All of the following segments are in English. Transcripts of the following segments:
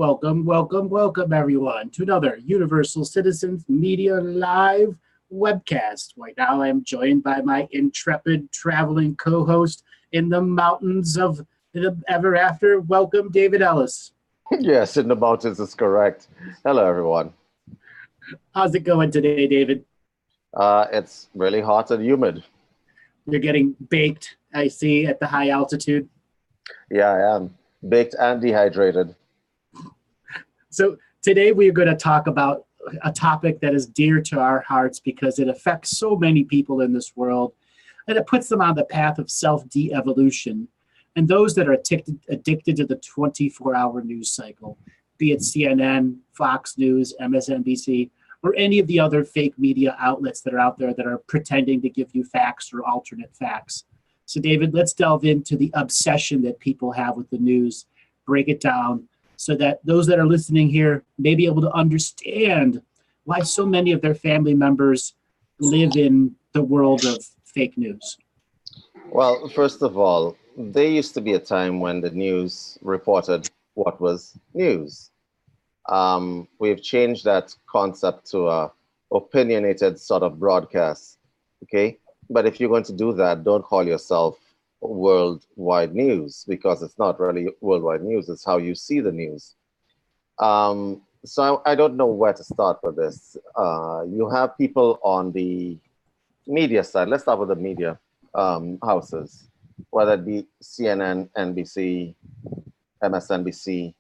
welcome, everyone, to another Universal Citizens Media Live webcast. Right now, I'm joined by my intrepid traveling co-host in the mountains of the ever after. Welcome, David Ellis. Yes, in the mountains is correct. Hello, everyone. How's it going today, David? It's really hot and humid. You're getting baked, I see, at the high altitude. Yeah, I am. Baked and dehydrated. So today we are going to talk about a topic that is dear to our hearts because it affects so many people in this world, and it puts them on the path of self-de-evolution. And those that are addicted to the 24-hour news cycle, be it CNN, Fox News, MSNBC, or any of the other fake media outlets that are out there that are pretending to give you facts or alternate facts. So David, let's delve into the obsession that people have with the news, break it down, so that those that are listening here may be able to understand why so many of their family members live in the world of fake news. Well, first of all, there used to be a time when the news reported what was news. We've changed that concept to a opinionated sort of broadcast, okay? But if you're going to do that, don't call yourself worldwide news, because it's not really worldwide news. It's how you see the news. So I don't know where to start with this. You have people on the media side. Let's start with the media houses, whether it be CNN, NBC, MSNBC,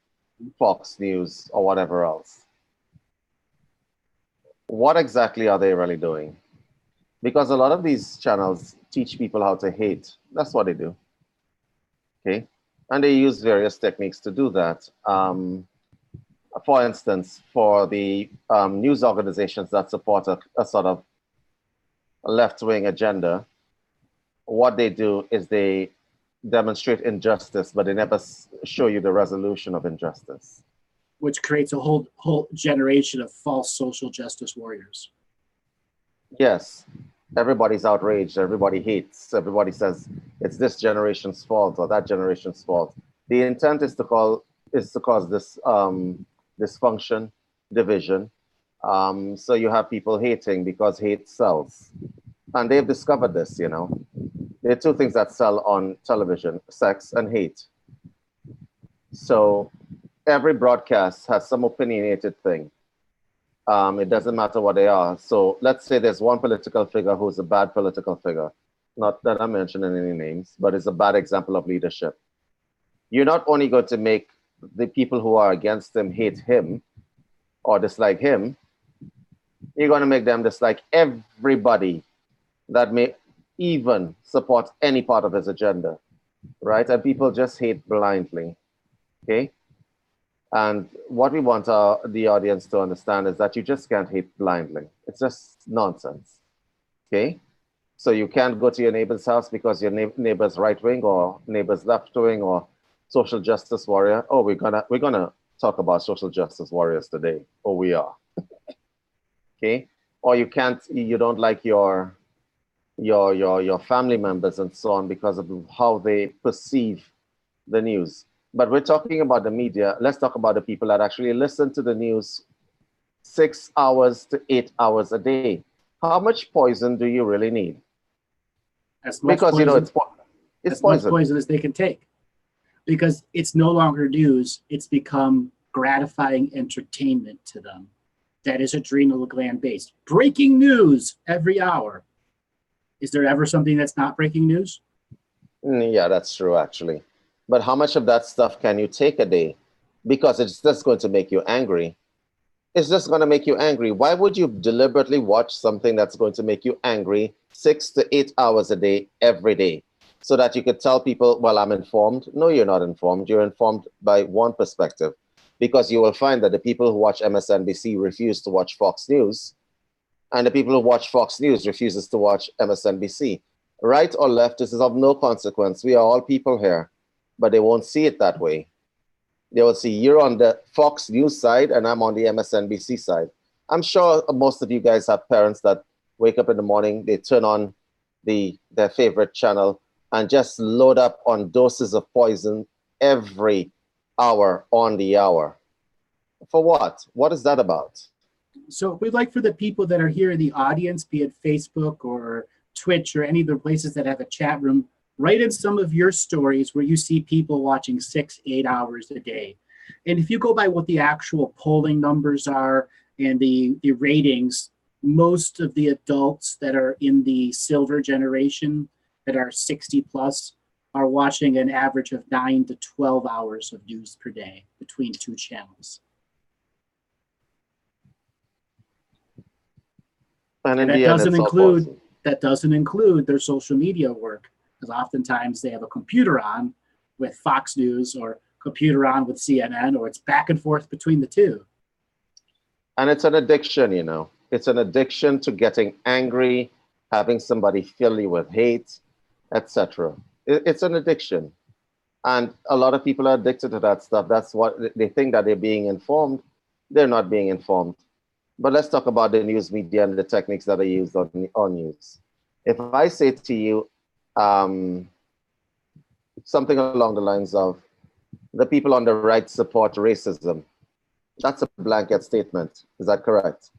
Fox News, or whatever else. What exactly are they really doing? Because a lot of these channels teach people how to hate. That's what they do. Okay. And they use various techniques to do that. For instance, for the news organizations that support a sort of left-wing agenda, what they do is they demonstrate injustice, but they never show you the resolution of injustice. Which creates a whole generation of false social justice warriors. Yes. Everybody's outraged. Everybody hates. Everybody says it's this generation's fault or that generation's fault. The intent is to cause this dysfunction, division. So you have people hating because hate sells, and they've discovered this. You know, there are two things that sell on television: sex and hate. So every broadcast has some opinionated thing. It doesn't matter what they are. So let's say there's one political figure who's a bad political figure. Not that I'm mentioning any names, but it's a bad example of leadership. You're not only going to make the people who are against him hate him or dislike him, you're going to make them dislike everybody that may even support any part of his agenda, right? And people just hate blindly, okay? And what we want the audience to understand is that you just can't hate blindly. It's just nonsense, okay? So you can't go to your neighbor's house because your neighbor's right wing or neighbor's left wing or social justice warrior. Oh, we're gonna talk about social justice warriors today. Oh, we are, okay? Or you don't like your family members and so on because of how they perceive the news. But we're talking about the media. Let's talk about the people that actually listen to the news 6 hours to 8 hours a day. How much poison do you really need? Because you know it's poison. Much poison as they can take. Because it's no longer news. It's become gratifying entertainment to them. That is adrenal gland based. Breaking news every hour. Is there ever something that's not breaking news? Yeah, that's true, actually. But how much of that stuff can you take a day? Because it's just going to make you angry. It's just going to make you angry. Why would you deliberately watch something that's going to make you angry 6 to 8 hours a day, every day? So that you could tell people, well, I'm informed. No, you're not informed. You're informed by one perspective. Because you will find that the people who watch MSNBC refuse to watch Fox News. And the people who watch Fox News refuses to watch MSNBC. Right or left, this is of no consequence. We are all people here. But they won't see it that way. They will see you're on the Fox News side and I'm on the MSNBC side. I'm sure most of you guys have parents that wake up in the morning, they turn on their favorite channel and just load up on doses of poison every hour on the hour. For what? What is that about? So we'd like for the people that are here in the audience, be it Facebook or Twitch or any of the places that have a chat room, write in some of your stories where you see people watching 6-8 hours a day. And if you go by what the actual polling numbers are and the ratings, most of the adults that are in the silver generation that are 60 plus are watching an average of 9 to 12 hours of news per day between two channels. And And that doesn't include their social media work, because oftentimes they have a computer on with Fox News or computer on with CNN, or it's back and forth between the two. And it's an addiction, you know. It's an addiction to getting angry, having somebody fill you with hate, etc. It's an addiction. And a lot of people are addicted to that stuff. That's what they think, that they're being informed. They're not being informed. But let's talk about the news media and the techniques that are used on news. If I say to you something along the lines of, the people on the right support racism, that's a blanket statement. Is that correct?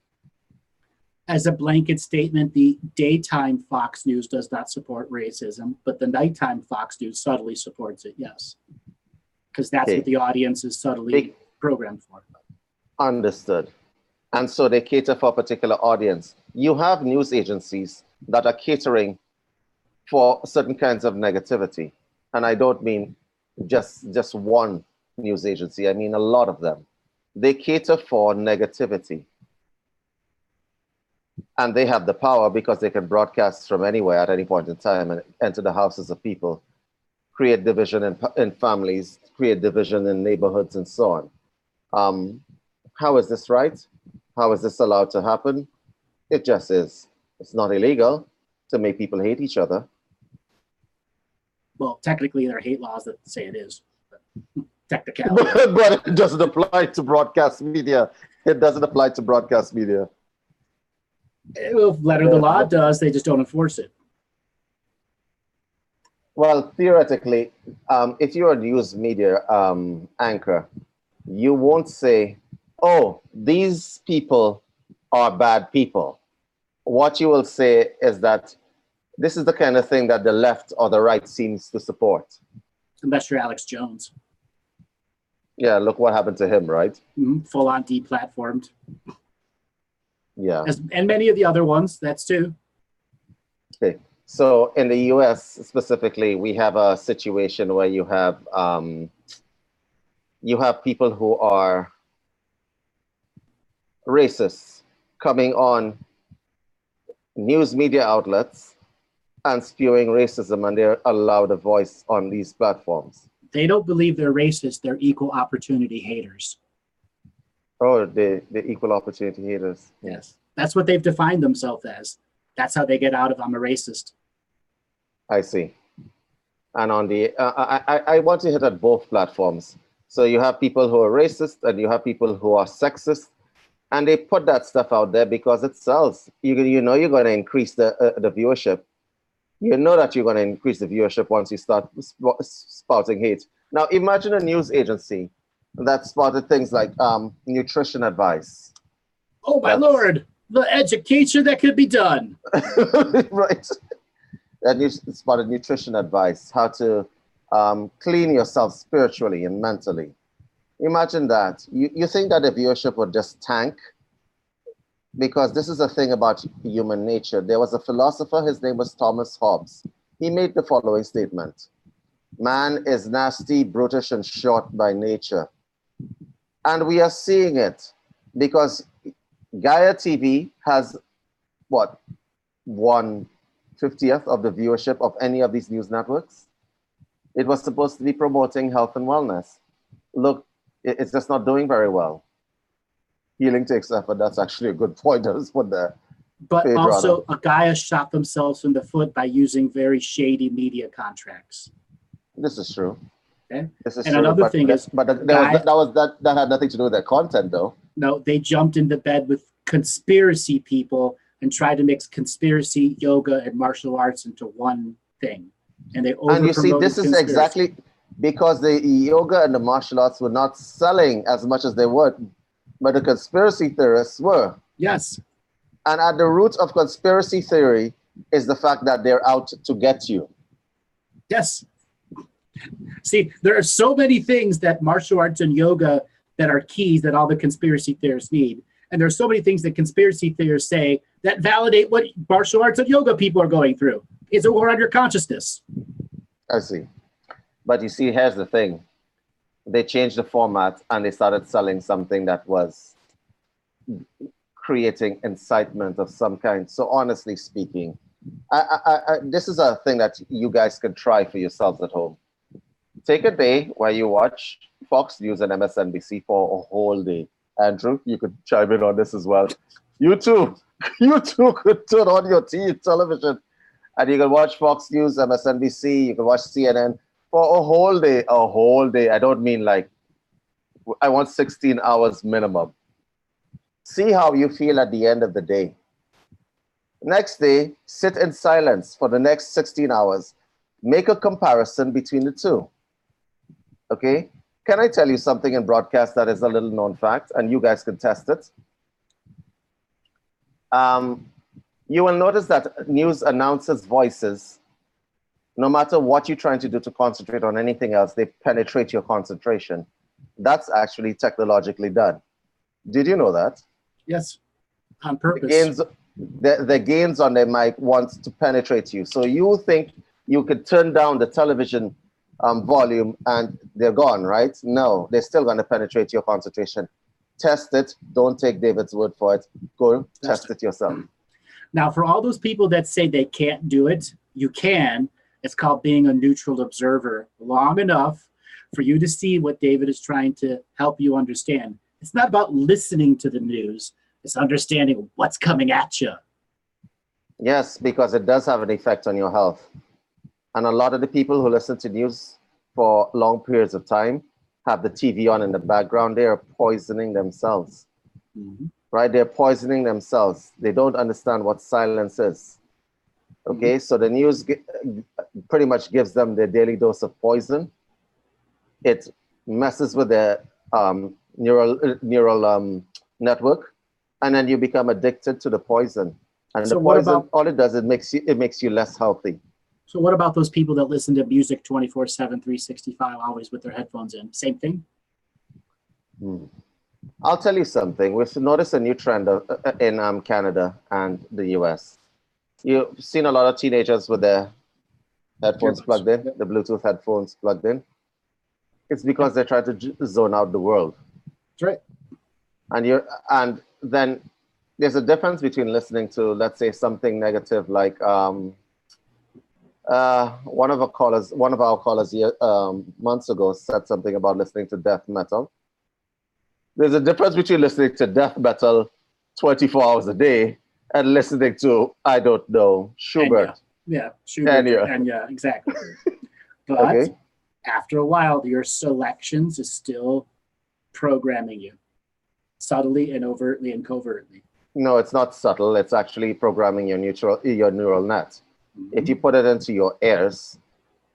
As a blanket statement, the daytime Fox News does not support racism, but the nighttime Fox News subtly supports it, yes. Because that's what the audience is subtly programmed for. Understood. And so they cater for a particular audience. You have news agencies that are catering for certain kinds of negativity. And I don't mean just one news agency. I mean a lot of them. They cater for negativity. And they have the power because they can broadcast from anywhere at any point in time and enter the houses of people, create division in families, create division in neighborhoods, and so on. How is this right? How is this allowed to happen? It just is. It's not illegal to make people hate each other. Well, technically, there are hate laws that say it is. Technicality. But it doesn't apply to broadcast media. It doesn't apply to broadcast media. Well, letter of the law does, they just don't enforce it. Well, theoretically, if you're a news media anchor, you won't say, oh, these people are bad people. What you will say is that this is the kind of thing that the left or the right seems to support. Unless you're Alex Jones. Yeah, look what happened to him, right? Mm-hmm. Full on deplatformed. Yeah. And many of the other ones, that's too. Okay. So in the US specifically, we have a situation where you have people who are racists coming on news media outlets and spewing racism, and they're allowed a voice on these platforms. They don't believe they're racist, they're equal opportunity haters. Oh, the equal opportunity haters. Yes. That's what they've defined themselves as. That's how they get out of, I'm a racist. I see. And on the, I want to hit at both platforms. So you have people who are racist and you have people who are sexist, and they put that stuff out there because it sells. You know you're going to increase the viewership. You know that you're going to increase the viewership once you start spouting hate. Now imagine a news agency that spotted things like nutrition advice. Oh my Lord, the education that could be done. Right. That you spotted nutrition advice, how to clean yourself spiritually and mentally. Imagine that. You think that the viewership would just tank? Because this is a thing about human nature. There was a philosopher, his name was Thomas Hobbes. He made the following statement: man is nasty, brutish, and short by nature. And we are seeing it because Gaia TV has, what, 1/50th of the viewership of any of these news networks. It was supposed to be promoting health and wellness. Look, it's just not doing very well. Healing takes effort. That's actually a good point. I just put there. But also, Gaia shot themselves in the foot by using very shady media contracts. This is true. Okay. This is and true, another thing is, that had nothing to do with their content, though. No, they jumped into bed with conspiracy people and tried to mix conspiracy, yoga, and martial arts into one thing. And they And you see, this is exactly because the yoga and the martial arts were not selling as much as they would. but the conspiracy theorists were. Yes. And at the root of conspiracy theory is the fact that they're out to get you. Yes. See, there are so many things that martial arts and yoga that are keys that all the conspiracy theorists need. And there are so many things that conspiracy theorists say that validate what martial arts and yoga people are going through. It's a war on your consciousness. I see. But you see, here's the thing. They changed the format and they started selling something that was creating incitement of some kind. So honestly speaking, this is a thing that you guys can try for yourselves at home. Take a day where you watch Fox News and MSNBC for a whole day. Andrew, you could chime in on this as well. You too could turn on your television and you can watch Fox News, MSNBC, you can watch CNN for a whole day. A whole day. I don't mean like, I want 16 hours minimum. See how you feel at the end of the day. Next day, sit in silence for the next 16 hours. Make a comparison between the two. Okay? Can I tell you something in broadcast that is a little known fact, and you guys can test it? You will notice that news announcers' voices, no matter what you're trying to do to concentrate on anything else, they penetrate your concentration. That's actually technologically done. Did you know that? Yes, on purpose. The gains on their mic want to penetrate you. So you think you could turn down the television volume and they're gone, right? No, they're still going to penetrate your concentration. Test it. Don't take David's word for it. Go test it yourself. Now, for all those people that say they can't do it, you can. It's called being a neutral observer long enough for you to see what David is trying to help you understand. It's not about listening to the news. It's understanding what's coming at you. Yes, because it does have an effect on your health. And a lot of the people who listen to news for long periods of time have the TV on in the background. They are poisoning themselves, right? They're poisoning themselves. They don't understand what silence is. Okay, so the news pretty much gives them their daily dose of poison. It messes with their neural network, and then you become addicted to the poison. And so the poison, all it does, it makes you less healthy. So what about those people that listen to music 24/7, 365, always with their headphones in? Same thing? I'll tell you something. We've noticed a new trend in Canada and the US. You've seen a lot of teenagers with their headphones plugged in, the Bluetooth headphones plugged in. It's because they're trying to zone out the world. That's right. And then there's a difference between listening to, let's say, something negative like one of our callers months ago said something about listening to death metal. There's a difference between listening to death metal 24 hours a day and listening to, I don't know, Schubert. Yeah, Schubert. Enya, exactly. But after a while, your selections is still programming you, subtly and overtly and covertly. No, it's not subtle. It's actually programming your neural net. If you put it into your ears,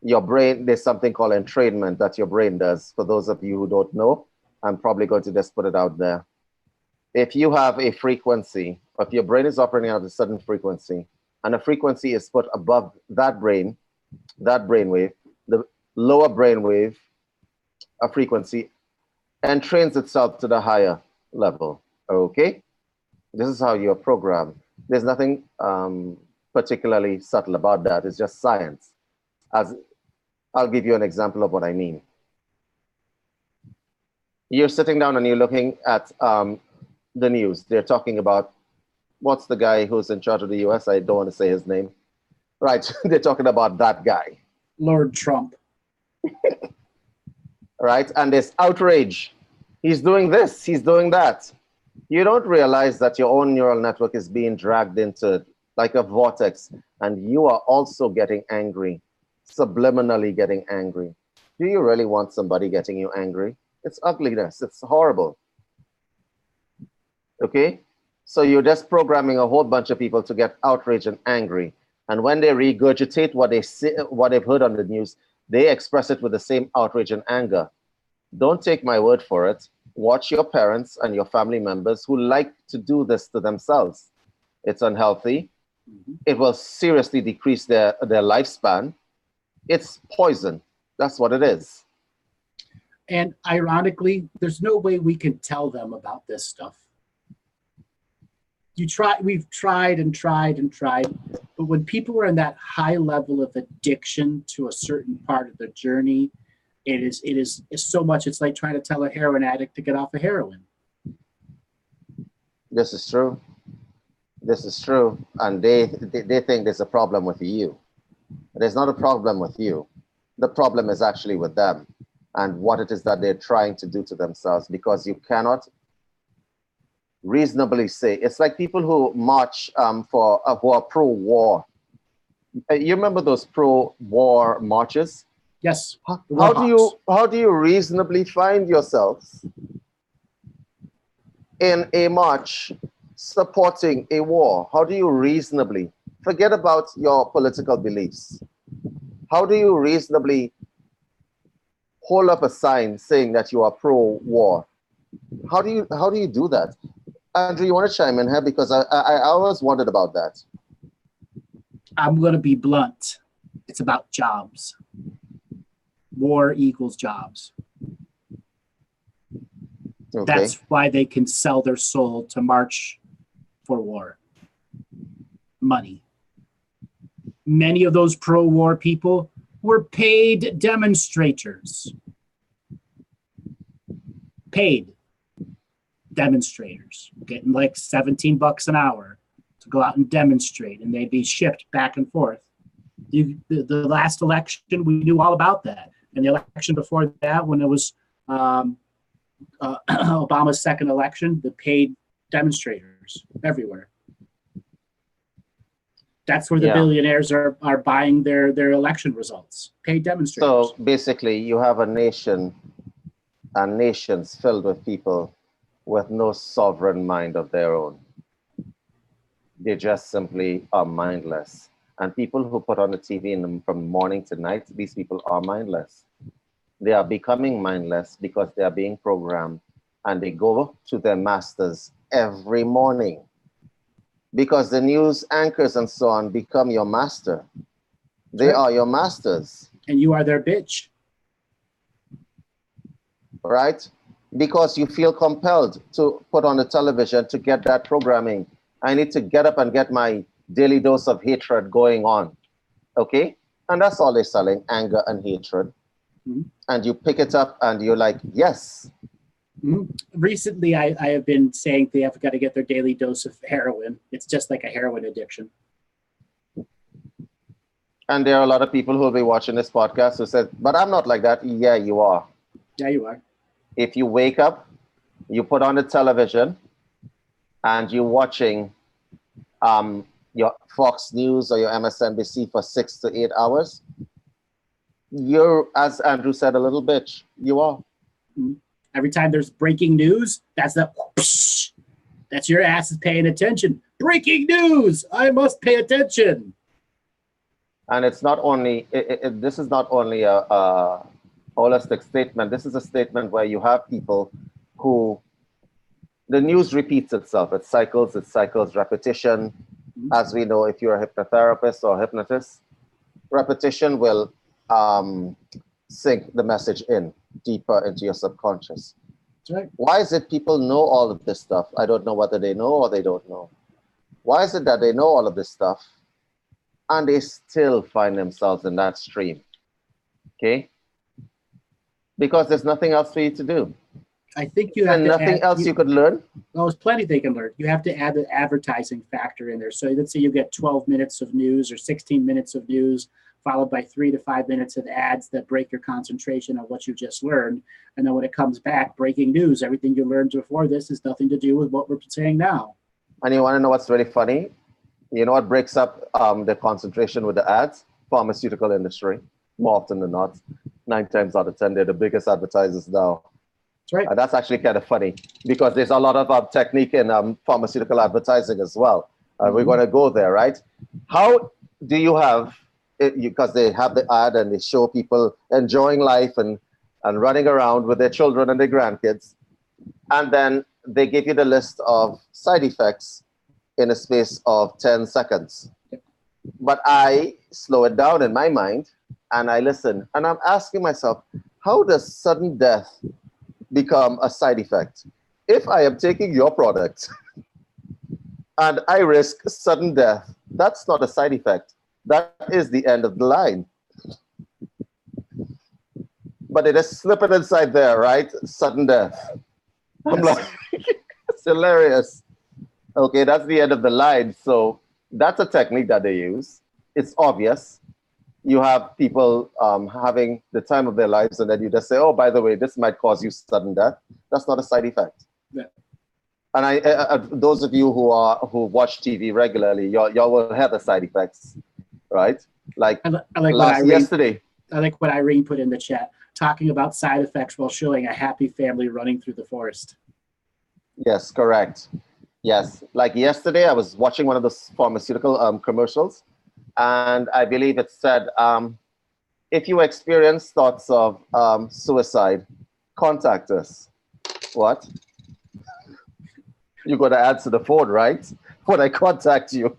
your brain, there's something called entrainment that your brain does. For those of you who don't know, I'm probably going to just put it out there. If you have a frequency, or if your brain is operating at a certain frequency, and a frequency is put above that brainwave, the lower brainwave, a frequency, entrains itself to the higher level. Okay? This is how you're programmed. There's nothing particularly subtle about that. It's just science. As I'll give you an example of what I mean. You're sitting down and you're looking at the news. They're talking about, what's the guy who's in charge of the US? I don't want to say his name. Right, they're talking about that guy. Lord Trump. Right, and there's outrage. He's doing this, he's doing that. You don't realize that your own neural network is being dragged into like a vortex, and you are also getting angry, subliminally getting angry. Do you really want somebody getting you angry? It's ugliness, it's horrible. Okay? So you're just programming a whole bunch of people to get outraged and angry. And when they regurgitate what they've heard on the news, they express it with the same outrage and anger. Don't take my word for it. Watch your parents and your family members who like to do this to themselves. It's unhealthy. It will seriously decrease their lifespan. It's poison. That's what it is. And ironically, there's no way we can tell them about this stuff. We've tried and tried and tried, but when people are in that high level of addiction to a certain part of the journey, it's so much. It's like trying to tell a heroin addict to get off of heroin. This is true. This is true. And they think there's a problem with you. There's not a problem with you. The problem is actually with them and what it is that they're trying to do to themselves, because you cannot reasonably say, it's like people who march who are pro-war. You remember those pro-war marches? Yes. How do you reasonably find yourselves in a march supporting a war? How do you reasonably forget about your political beliefs? How do you reasonably hold up a sign saying that you are pro-war? How do you do that? Andrew, you want to chime in here? Because I always wondered about that. I'm going to be blunt. It's about jobs. War equals jobs. Okay. That's why they can sell their soul to march for war. Money. Many of those pro-war people were paid demonstrators. Paid demonstrators, getting like $17 an hour to go out and demonstrate, and they'd be shipped back and forth. The last election, we knew all about that. And the election before that, when it was Obama's second election, the paid demonstrators everywhere. That's where the billionaires are buying their election results. Paid demonstrators. So basically, you have a nation and nations filled with people with no sovereign mind of their own. They just simply are mindless. And people who put on the TV from morning to night, these people are mindless. They are becoming mindless because they are being programmed, and they go to their masters every morning because the news anchors and so on become your master. They are your masters. And you are their bitch. Right? Because you feel compelled to put on the television to get that programming. I need to get up and get my daily dose of hatred going on. Okay? And that's all they're selling, anger and hatred. Mm-hmm. And you pick it up and you're like, yes. Mm-hmm. Recently, I have been saying they have got to get their daily dose of heroin. It's just like a heroin addiction. And there are a lot of people who will be watching this podcast who said, but I'm not like that. Yeah, you are. Yeah, you are. If you wake up, you put on the television, and you're watching your Fox News or your MSNBC for 6 to 8 hours, you're, as Andrew said, a little bitch. You are. Mm-hmm. Every time there's breaking news, that's your ass is paying attention. Breaking news! I must pay attention. And it's not only, this is not only a holistic statement. This is a statement where you have people who, the news repeats itself. It cycles, repetition. As we know, if you're a hypnotherapist or hypnotist, repetition will sink the message in deeper into your subconscious. That's right. Why is it people know all of this stuff? I don't know whether they know or they don't know. Why is it that they know all of this stuff and they still find themselves in that stream? Okay? Because there's nothing else for you to do. I think you have and to nothing add, else you could learn? Well, there's plenty they can learn. You have to add the advertising factor in there. So let's say you get 12 minutes of news or 16 minutes of news, followed by 3 to 5 minutes of ads that break your concentration on what you just learned. And then when it comes back, breaking news, everything you learned before this has nothing to do with what we're saying now. And you want to know what's really funny? You know what breaks up the concentration with the ads? Pharmaceutical industry, more often than not. 9 times out of 10, they're the biggest advertisers now. That's right. And that's actually kind of funny because there's a lot of technique in pharmaceutical advertising as well. We're going to go there, right? How do you have, because they have the ad and they show people enjoying life and running around with their children and their grandkids. And then they give you the list of side effects in a space of 10 seconds. But I slow it down in my mind and I listen. And I'm asking myself, how does sudden death become a side effect? If I am taking your product and I risk sudden death, that's not a side effect. That is the end of the line. But it is slipping inside there, right? Sudden death. I'm like, it's hilarious. Okay, that's the end of the line. So that's a technique that they use. It's obvious. You have people having the time of their lives, and then you just say, oh, by the way, this might cause you sudden death. That's not a side effect. Yeah. And those of you who watch TV regularly, y'all will have the side effects, right? Like, yesterday. I like what Irene put in the chat, talking about side effects while showing a happy family running through the forest. Yes, correct. Yes, like yesterday, I was watching one of those pharmaceutical commercials, and I believe it said, if you experience thoughts of suicide, contact us. What? You're going to answer the phone, right? When I contact you.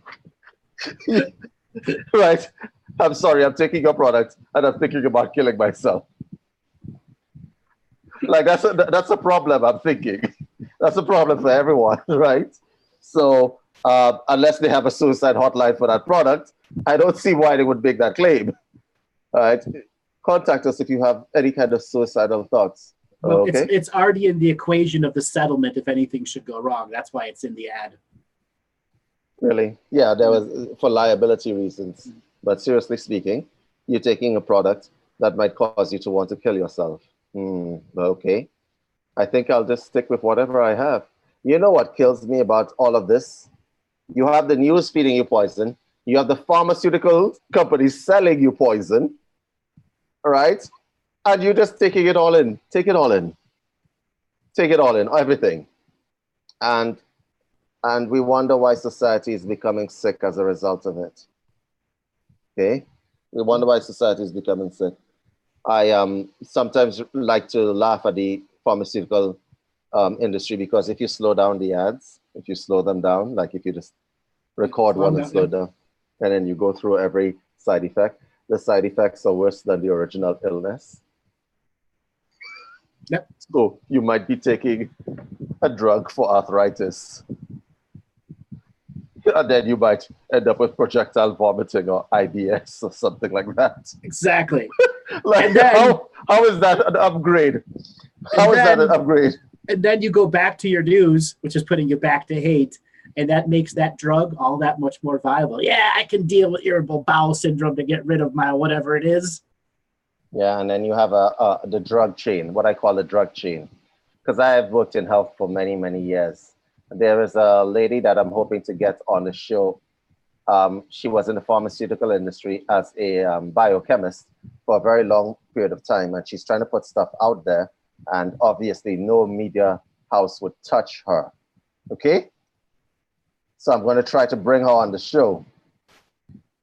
Right. I'm sorry, I'm taking your product and I'm thinking about killing myself. Like, that's a problem, I'm thinking. That's a problem for everyone, right? So unless they have a suicide hotline for that product, I don't see why they would make that claim. All right. Contact us if you have any kind of suicidal thoughts. Well, okay. It's already in the equation of the settlement if anything should go wrong. That's why it's in the ad. Really? Yeah, there was for liability reasons. But seriously speaking, you're taking a product that might cause you to want to kill yourself. Okay. I think I'll just stick with whatever I have. You know what kills me about all of this? You have the news feeding you poison. You have the pharmaceutical companies selling you poison. All right? And you're just taking it all in. Take it all in. Take it all in, everything. And we wonder why society is becoming sick as a result of it. Okay? We wonder why society is becoming sick. I sometimes like to laugh at the pharmaceutical industry, because if you slow down the ads, if you slow them down, like if you just record one and slow down, and then you go through every side effect, the side effects are worse than the original illness. Yep. So you might be taking a drug for arthritis, and then you might end up with projectile vomiting or IBS or something like that. Exactly. Like, and then, how is that an upgrade? How is that an upgrade? And then you go back to your news, which is putting you back to hate, and that makes that drug all that much more viable. Yeah, I can deal with irritable bowel syndrome to get rid of my whatever it is. Yeah, and then you have the drug chain, what I call the drug chain, because I have worked in health for many, many years. There is a lady that I'm hoping to get on the show. She was in the pharmaceutical industry as a biochemist for a very long period of time, and she's trying to put stuff out there, and obviously no media house would touch her. Okay? So I'm going to try to bring her on the show,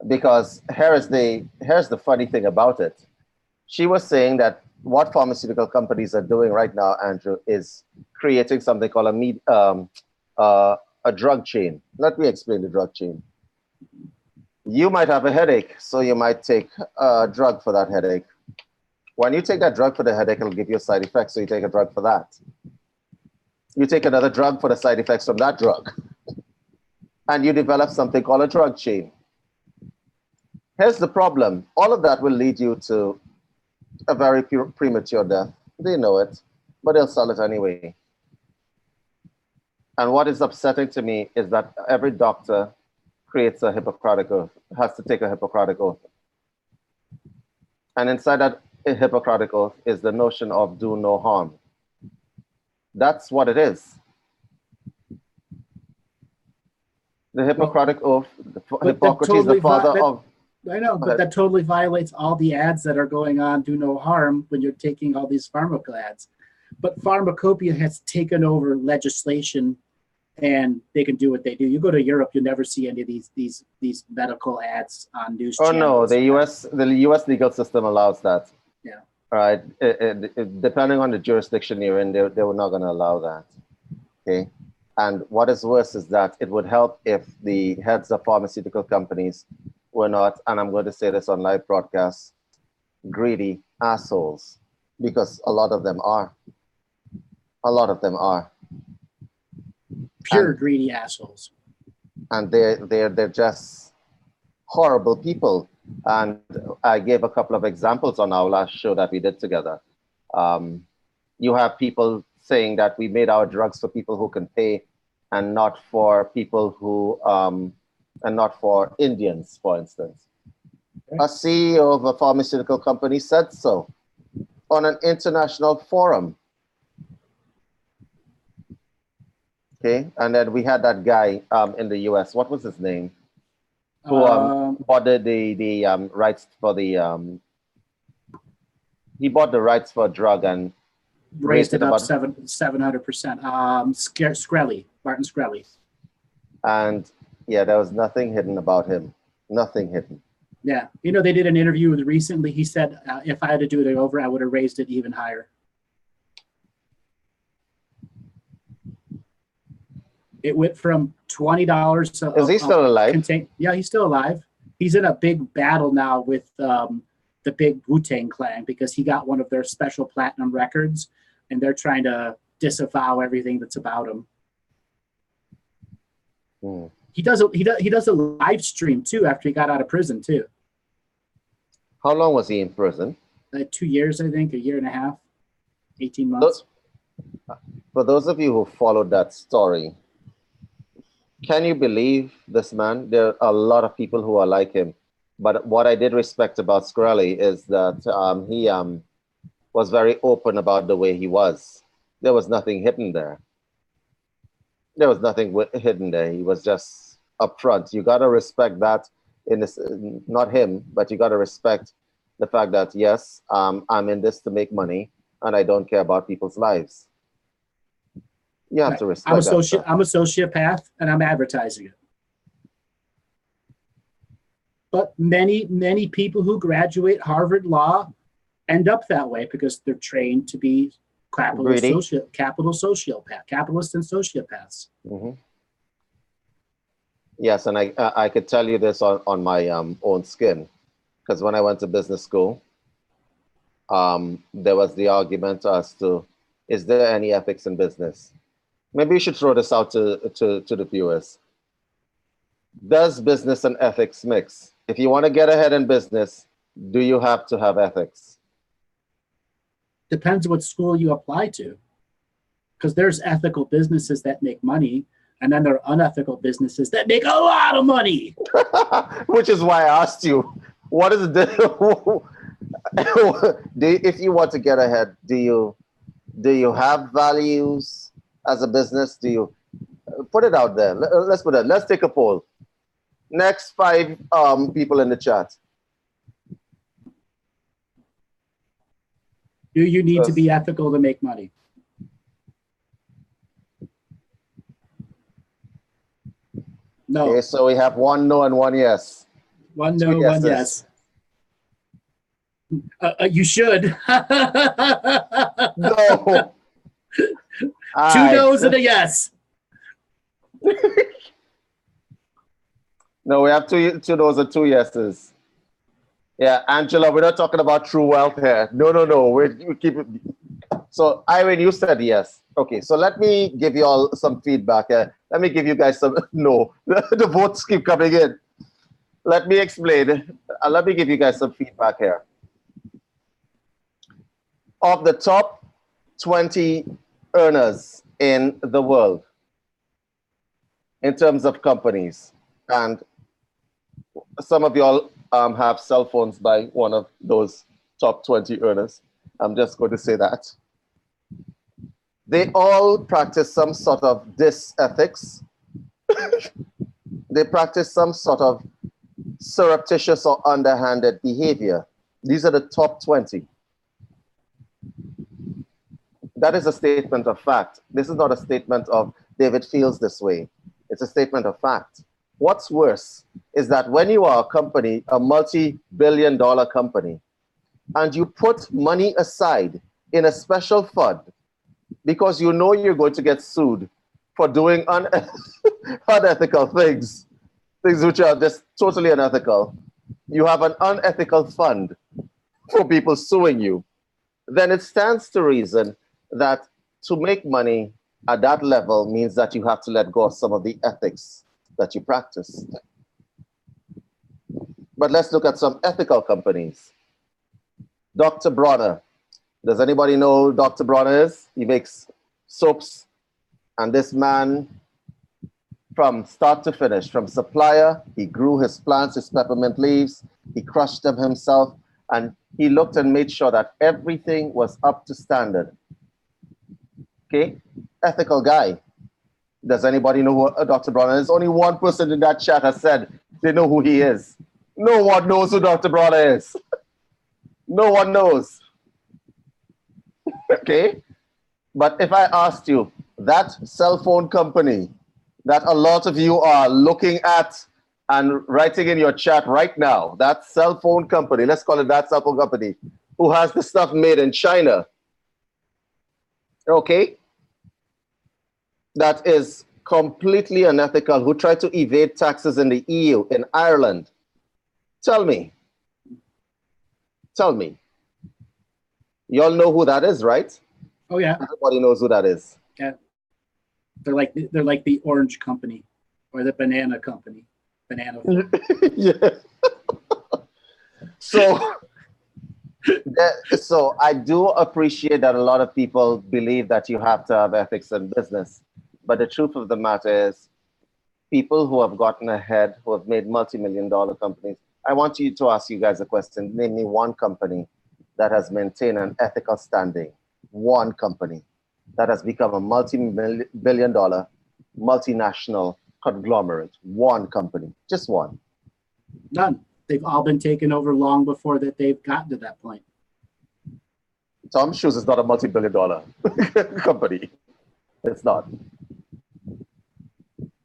because here's the funny thing about it. She was saying that what pharmaceutical companies are doing right now, Andrew, is creating something called a drug chain. Let me explain the drug chain. You might have a headache, so you might take a drug for that headache. When you take that drug for the headache, it'll give you a side effect, so you take a drug for that. You take another drug for the side effects from that drug. And you develop something called a drug chain. Here's the problem. All of that will lead you to a very premature death. They know it, but they'll sell it anyway. And what is upsetting to me is that every doctor creates a Hippocratic oath, has to take a Hippocratic oath. And inside that Hippocratic oath is the notion of do no harm. That's what it is. The Hippocratic oath, Hippocrates, the father of... I know, but that totally violates all the ads that are going on, do no harm, when you're taking all these pharmaceutical ads. But Pharmacopoeia has taken over legislation, and they can do what they do. You go to Europe, you never see any of these medical ads on news channels. Oh no, the US legal system allows that. Yeah. right? Depending on the jurisdiction you're in, they were not going to allow that. Okay. And what is worse is that it would help if the heads of pharmaceutical companies were not, and I'm going to say this on live broadcast, greedy assholes, because a lot of them are. A lot of them are. Pure greedy assholes. And they're just horrible people. And I gave a couple of examples on our last show that we did together. You have people saying that we made our drugs for people who can pay, and not for people who, and not for Indians, for instance. Okay. A CEO of a pharmaceutical company said so on an international forum. Okay, and then we had that guy in the US. What was his name? Who bought the rights for the he bought the rights for a drug and raised it up 700%. Shkreli, Martin Shkreli. And yeah, there was nothing hidden about him. Nothing hidden. Yeah, you know, they did an interview with recently. He said, if I had to do it over, I would have raised it even higher. It went from $20 to. Is he still alive? Yeah, he's still alive. He's in a big battle now with the big Wu-Tang Clan because he got one of their special platinum records, and they're trying to disavow everything that's about him. He does a live stream too after he got out of prison too. How long was he in prison? 2 years, I think, a year and a half, 18 months. For those of you who followed that story, can you believe this man? There are a lot of people who are like him. But what I did respect about Shkreli is that he was very open about the way he was. There was nothing hidden there. There was nothing hidden there. He was just upfront. You got to respect that in this, not him, but you got to respect the fact that, yes, I'm in this to make money and I don't care about people's lives. You have to respect that. I'm a sociopath and I'm advertising it. But many people who graduate Harvard Law end up that way because they're trained to be capitalists and sociopaths. Mm-hmm. Yes, and I could tell you this on my own skin, because when I went to business school, there was the argument as to, is there any ethics in business? Maybe you should throw this out to the viewers. Does business and ethics mix? If you want to get ahead in business, do you have to have ethics? Depends what school you apply to. Because there's ethical businesses that make money, and then there are unethical businesses that make a lot of money. Which is why I asked you, what is the if you want to get ahead, do you have values as a business? Do you put it out there? Let's take a poll. Next 5 people in the chat. Do you need to be ethical to make money? No. Okay, so we have 1 no and 1 yes. 1 no, 1 yes. You should. No. 2 no's and a yes. No, we have 2 no's and 2 yeses. Yeah, Angela, we're not talking about true wealth here. No. We keep it. So, Irene, you said yes. Okay, so let me give you all some feedback here. Let me give you guys some, no. The votes keep coming in. Let me explain. Let me give you guys some feedback here. Of the top 20 earners in the world, in terms of companies, and some of y'all have cell phones by one of those top 20 earners. I'm just going to say that. They all practice some sort of disethics. They practice some sort of surreptitious or underhanded behavior. These are the top 20. That is a statement of fact. This is not a statement of David feels this way. It's a statement of fact. What's worse is that when you are a company, a multi-billion-dollar company, and you put money aside in a special fund because you know you're going to get sued for doing unethical things, things which are just totally unethical. You have an unethical fund for people suing you, then it stands to reason that to make money at that level means that you have to let go of some of the ethics that you practice. But let's look at some ethical companies. Dr. Bronner. Does anybody know who Dr. Bronner is? He makes soaps. And this man, from start to finish, from supplier, he grew his plants, his peppermint leaves, he crushed them himself, and he looked and made sure that everything was up to standard. Okay? Ethical guy. Does anybody know who Dr. Bronner is? Only one person in that chat has said they know who he is. No one knows who Dr. Bronner is. No one knows. Okay? But if I asked you, that cell phone company that a lot of you are looking at and writing in your chat right now, that cell phone company, let's call it that cell phone company, who has the stuff made in China, okay? That is completely unethical, who try to evade taxes in the EU, in Ireland. Tell me. You all know who that is, right? Oh yeah. Everybody knows who that is. Yeah. They're like the orange company or the banana company. Banana. Yeah. So I do appreciate that a lot of people believe that you have to have ethics in business. But the truth of the matter is, people who have gotten ahead, who have made multi-million-dollar companies, I want you to ask you guys a question. Name me one company that has maintained an ethical standing. One company that has become a multi-billion-dollar, multinational conglomerate. One company, just one. None. They've all been taken over long before that they've gotten to that point. Tom's Shoes is not a multi-billion-dollar company. It's not.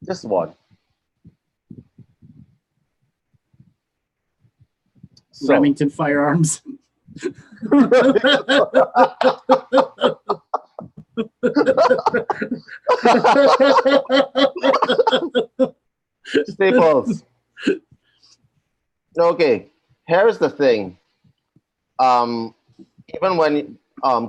Just one. So, Remington Firearms. Staples. Okay, here's the thing. Even when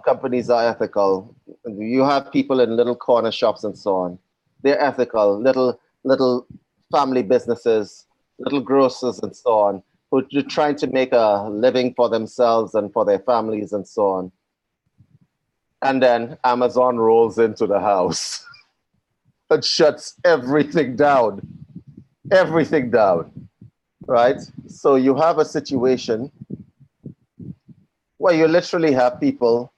companies are ethical, you have people in little corner shops and so on. They're ethical, little family businesses, little grocers and so on, who are trying to make a living for themselves and for their families and so on. And then Amazon rolls into the house and shuts everything down. Everything down, right? So you have a situation where you literally have people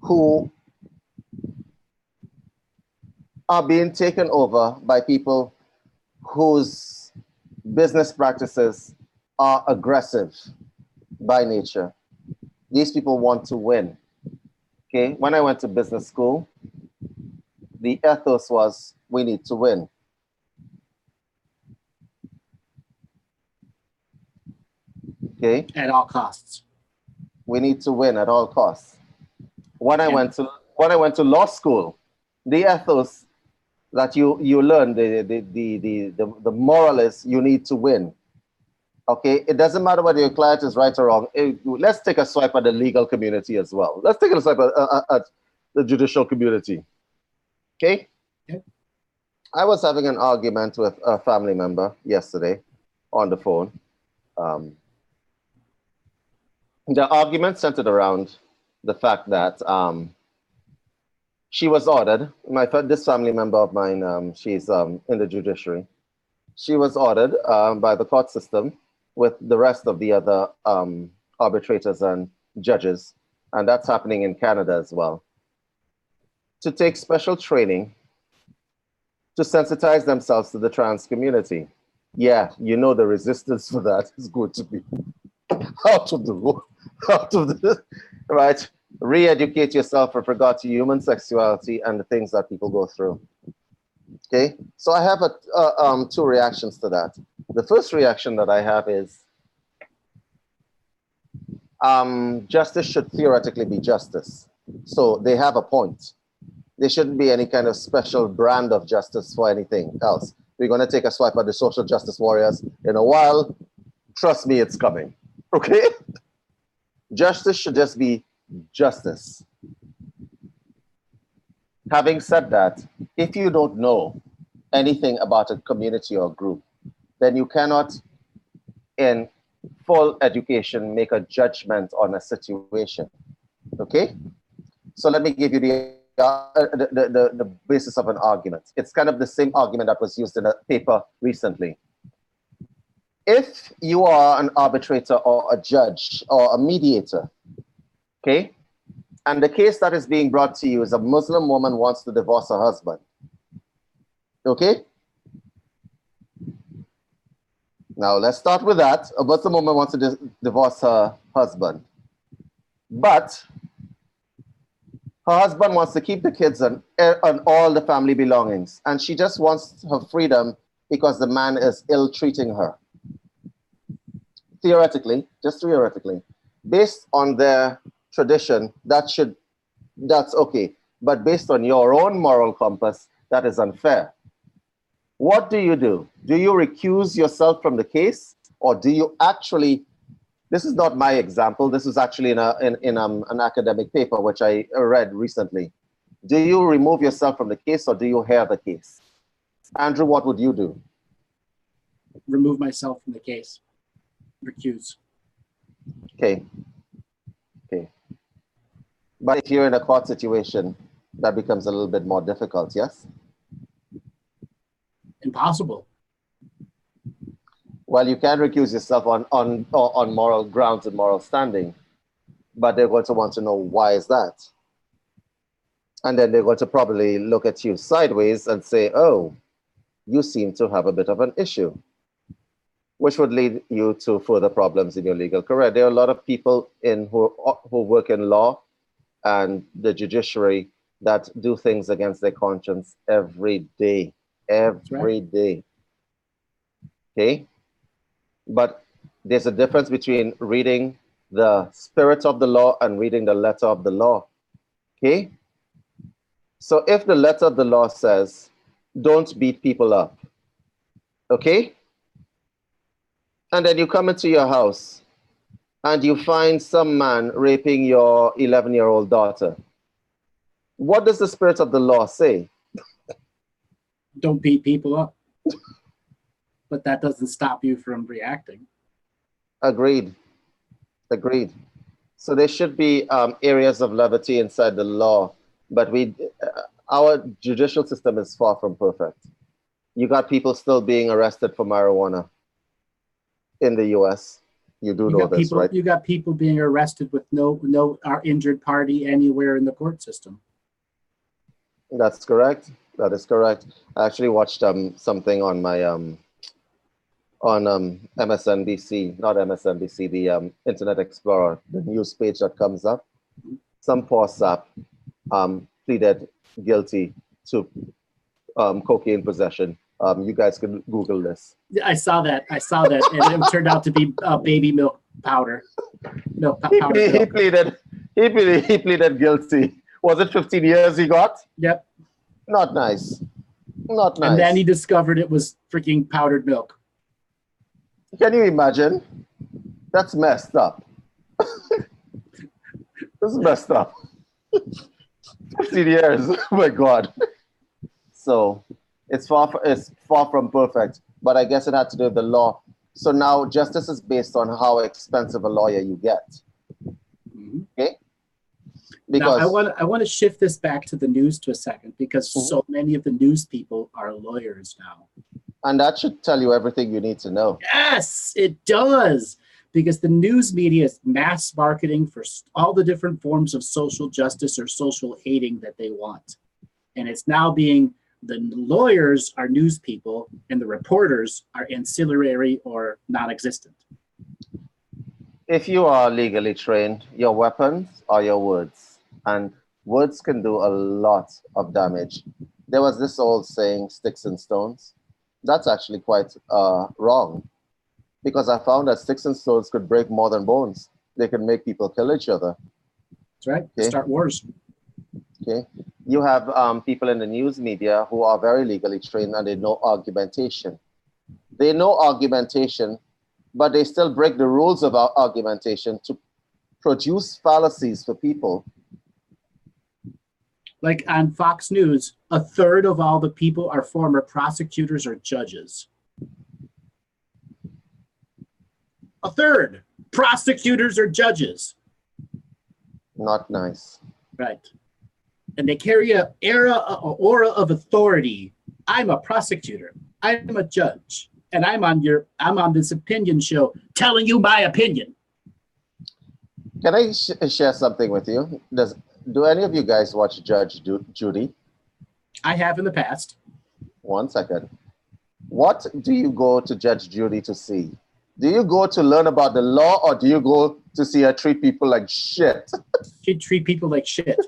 who are being taken over by people whose business practices are aggressive by nature. These people want to win. Okay, when I went to business school, the ethos was, we need to win. Okay. At all costs. We need to win at all costs. When I went to law school, the ethos that you learn, the moral is you need to win. Okay, it doesn't matter whether your client is right or wrong. Let's take a swipe at the legal community as well. Let's take a swipe at the judicial community. Okay? I was having an argument with a family member yesterday on the phone. The argument centered around the fact that she was ordered. This family member of mine, she's in the judiciary. She was ordered by the court system with the rest of the other arbitrators and judges, and that's happening in Canada as well, to take special training to sensitize themselves to the trans community. Yeah, you know the resistance for that is going to be out of the right? Re-educate yourself with regard to human sexuality and the things that people go through. Okay, so I have two reactions to that. The first reaction that I have is, justice should theoretically be justice. So they have a point. There shouldn't be any kind of special brand of justice for anything else. We're going to take a swipe at the social justice warriors in a while. Trust me, it's coming. Okay? Justice should just be justice. Having said that, if you don't know anything about a community or group, then you cannot, in full education, make a judgment on a situation. Okay? So let me give you the basis of an argument. It's kind of the same argument that was used in a paper recently. If you are an arbitrator or a judge or a mediator, okay, and the case that is being brought to you is a Muslim woman wants to divorce her husband, okay? Now let's start with that. A Muslim woman wants to divorce her husband, but her husband wants to keep the kids and all the family belongings, and she just wants her freedom because the man is ill-treating her. Theoretically, just theoretically, based on their tradition, that's okay. But based on your own moral compass, that is unfair. What do? Do you recuse yourself from the case, or do you actually? This is not my example. This is actually in an academic paper which I read recently. Do you remove yourself from the case, or do you hear the case? Andrew, what would you do? Remove myself from the case. Recuse. Okay. Okay. But if you're in a court situation, that becomes a little bit more difficult, yes? Impossible. Well, you can recuse yourself on moral grounds and moral standing, but they're going to want to know why is that? And then they're going to probably look at you sideways and say, oh, you seem to have a bit of an issue, which would lead you to further problems in your legal career. There are a lot of people who work in law and the judiciary that do things against their conscience every day, every day. Okay? But there's a difference between reading the spirit of the law and reading the letter of the law. Okay? So if the letter of the law says, don't beat people up, okay? And then you come into your house and you find some man raping your 11-year-old daughter. What does the spirit of the law say? Don't beat people up. But that doesn't stop you from reacting. Agreed. Agreed. So there should be areas of levity inside the law, but our judicial system is far from perfect. You got people still being arrested for marijuana in the US. You know this, right? You got people being arrested with no injured party anywhere in the court system. That's correct. That is correct. I actually watched something on my MSNBC, not MSNBC, the Internet Explorer, the news page that comes up. Some poor sap pleaded guilty to cocaine possession. You guys can Google this. I saw that, and it turned out to be baby milk powder. He pleaded guilty. Was it 15 years he got? Yep. Not nice. Not nice. And then he discovered it was freaking powdered milk. Can you imagine? That's messed up. That's messed up. 15 years. Oh my God. So it's far from perfect, but I guess it had to do with the law. So now justice is based on how expensive a lawyer you get. Mm-hmm. Okay. Because now I want to shift this back to the news to a second, because so many of the news people are lawyers now. And that should tell you everything you need to know. Yes, it does. Because the news media is mass marketing for all the different forms of social justice or social hating that they want. And it's now being, the lawyers are news people and the reporters are ancillary or non-existent. If you are legally trained, your weapons are your words. And words can do a lot of damage. There was this old saying, sticks and stones. That's actually quite wrong, because I found that sticks and stones could break more than bones. They can make people kill each other. That's right. Okay. Start wars. Okay. You have people in the news media who are very legally trained and they know argumentation. They know argumentation, but they still break the rules of argumentation to produce fallacies for people. Like on Fox News, a third of all the people are former prosecutors or judges. A third, prosecutors or judges. Not nice. Right. And they carry an aura of authority. I'm a prosecutor. I'm a judge. And I'm on this opinion show telling you my opinion. Can I share something with you? Do any of you guys watch Judge Judy? I have in the past. 1 second. What do you go to Judge Judy to see? Do you go to learn about the law, or do you go to see her treat people like shit? She'd treat people like shit.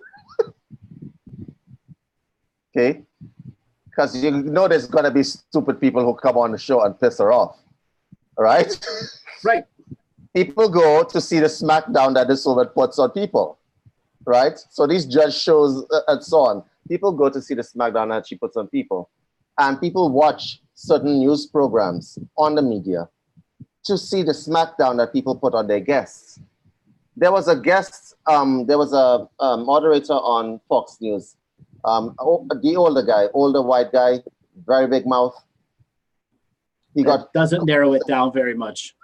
Okay? Because you know there's going to be stupid people who come on the show and piss her off. Right? Right. People go to see the smackdown that this woman puts on people. Right? So these judge shows and so on. People go to see the smackdown that she puts on people. And people watch certain news programs on the media to see the smackdown that people put on their guests. There was a guest, there was a moderator on Fox News, the older white guy, very big mouth. Doesn't narrow it down very much.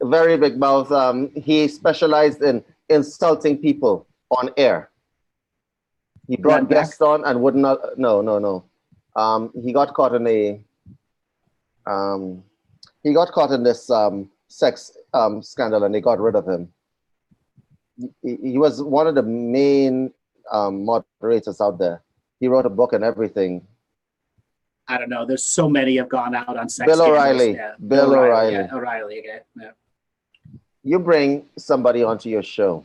Very big mouth. He specialized in insulting people on air. He brought guests on and would not. No. He got caught in this sex scandal, and they got rid of him. He was one of the main moderators out there. He wrote a book and everything. I don't know. There's so many have gone out on sex Bill scandals. O'Reilly. Yeah. Bill O'Reilly. Yeah, O'Reilly. Okay. Yeah. You bring somebody onto your show.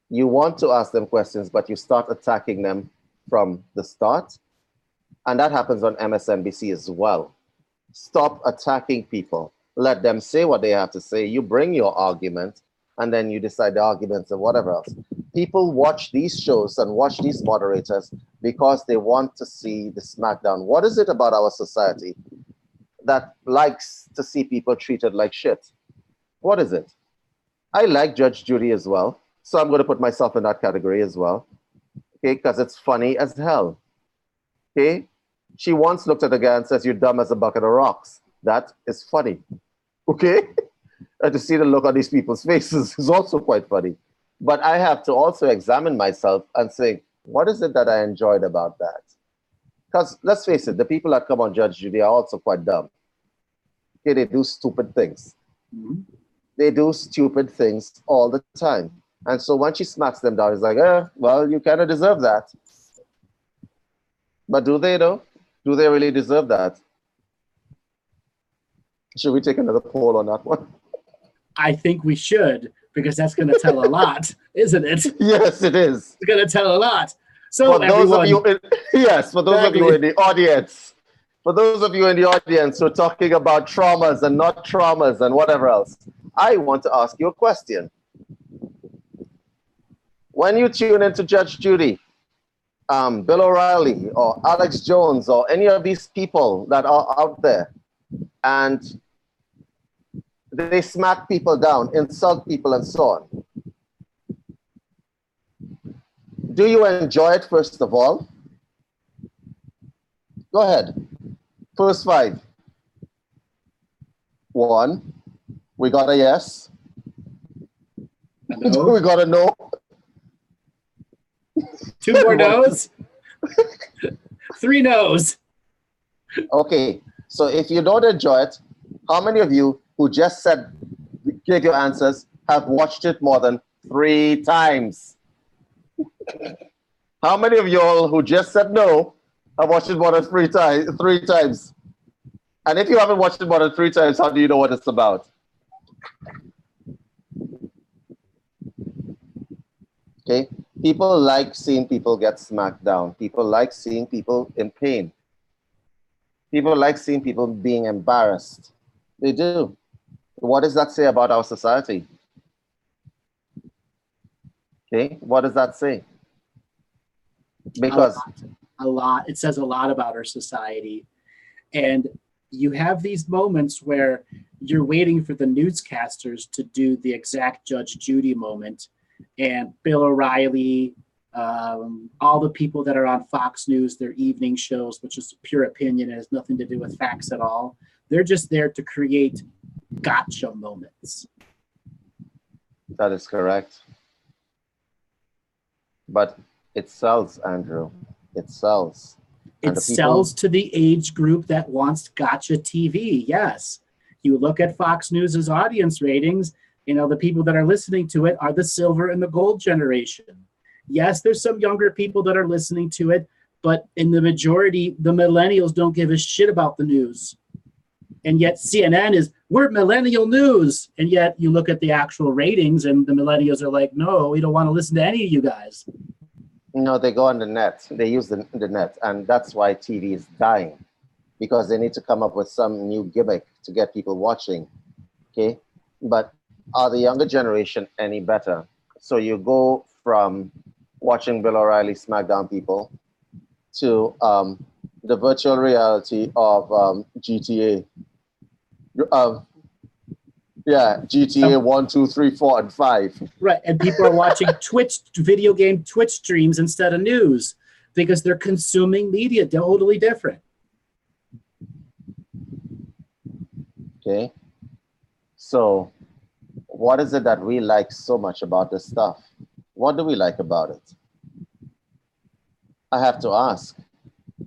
You want to ask them questions, but you start attacking them from the start. And that happens on MSNBC as well. Stop attacking people. Let them say what they have to say. You bring your argument, and then you decide the arguments and whatever else. People watch these shows and watch these moderators because they want to see the smackdown. What is it about our society that likes to see people treated like shit? What is it? I like Judge Judy as well, so I'm going to put myself in that category as well, okay, because it's funny as hell, okay? She once looked at a guy and says, "You're dumb as a bucket of rocks." That is funny, okay? And to see the look on these people's faces is also quite funny. But I have to also examine myself and say, what is it that I enjoyed about that? Because let's face it, the people that come on Judge Judy are also quite dumb. Okay, they do stupid things. Mm-hmm. They do stupid things all the time. And so when she smacks them down, it's like, well, you kind of deserve that. But do they though? Do they really deserve that? Should we take another poll on that one? I think we should, because that's going to tell a lot, isn't it? Yes, it is. It's going to tell a lot. So for those of you, for those of you in the audience, for those of you in the audience who are talking about traumas and not traumas and whatever else, I want to ask you a question. When you tune into Judge Judy, Bill O'Reilly or Alex Jones or any of these people that are out there, and they smack people down, insult people, and so on. Do you enjoy it, first of all? Go ahead. First 5. 1. We got a yes. No. We got a no. 2 more no's. 3 no's. Okay. So if you don't enjoy it, how many of you who just gave your answers have watched it more than 3 times? How many of y'all who just said no have watched it more than 3 times? And if you haven't watched it more than 3 times, how do you know what it's about? Okay? People like seeing people get smacked down. People like seeing people in pain. People like seeing people being embarrassed. They do. What does that say about our society? Okay, what does that say? Because A lot. It says a lot about our society. And you have these moments where you're waiting for the newscasters to do the exact Judge Judy moment. And Bill O'Reilly, all the people that are on Fox News, their evening shows, which is pure opinion, it has nothing to do with facts at all. They're just there to create gotcha moments. that is correct. But it sells, Andrew. It sells. It sells to the age group that wants gotcha TV. Yes. You look at Fox News's audience ratings, you know, the people that are listening to it are the silver and the gold generation. Yes, there's some younger people that are listening to it, but in the majority, the millennials don't give a shit about the news. And yet CNN is, we're millennial news. And yet you look at the actual ratings and the millennials are like, no, we don't want to listen to any of you guys. No, they go on the net. They use the net. And that's why TV is dying, because they need to come up with some new gimmick to get people watching. Okay. But are the younger generation any better? So you go from watching Bill O'Reilly smackdown people to the virtual reality of GTA. GTA 1, 2, 3, 4, and 5. Right, and people are watching video game Twitch streams instead of news because they're consuming media totally different. Okay, so what is it that we like so much about this stuff? What do we like about it? I have to ask,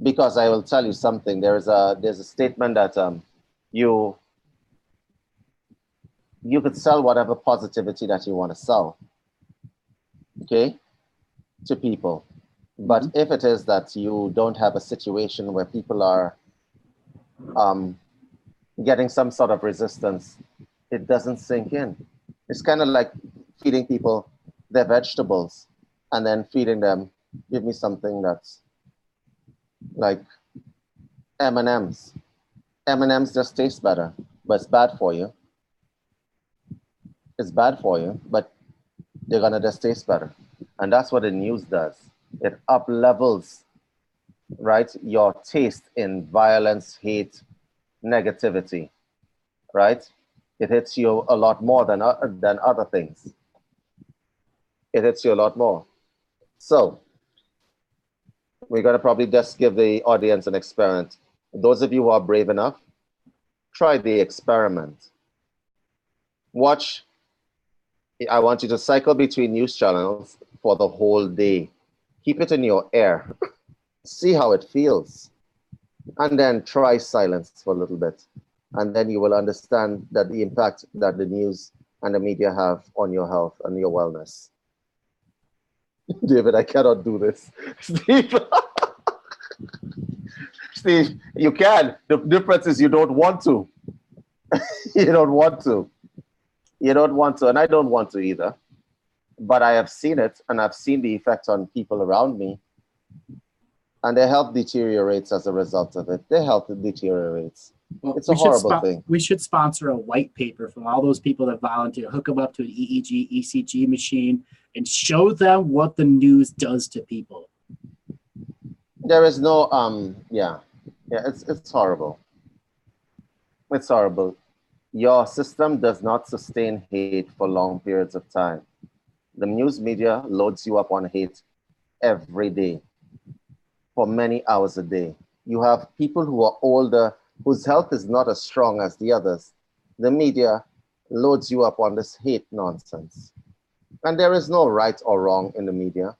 because I will tell you something. There's a statement that you could sell whatever positivity that you want to sell, okay, to people. But if it is that you don't have a situation where people are getting some sort of resistance, it doesn't sink in. It's kind of like feeding people their vegetables and then feeding them, give me something that's like M&Ms. M&Ms just taste better, but it's bad for you. It's bad for you, but they're gonna just taste better. And that's what the news does. It up levels, right, your taste in violence, hate, negativity, right? It hits you a lot more than other things. It hits you a lot more. So we're gonna probably just give the audience an experiment. Those of you who are brave enough, try the experiment. Watch. I want you to cycle between news channels for the whole day. Keep it in your ear. See how it feels. And then try silence for a little bit. And then you will understand that the impact that the news and the media have on your health and your wellness. David, I cannot do this. Steve, Steve, you can. The difference is you don't want to. You don't want to. You don't want to, and I don't want to either. But I have seen it, and I've seen the effect on people around me. And their health deteriorates as a result of it. Their health deteriorates. Well, it's a horrible thing. We should sponsor a white paper from all those people that volunteer, hook them up to an EEG, ECG machine, and show them what the news does to people. There is no, it's horrible. It's horrible. Your system does not sustain hate for long periods of time. The news media loads you up on hate every day for many hours a day. You have people who are older, whose health is not as strong as the others. The media loads you up on this hate nonsense. And there is no right or wrong in the media.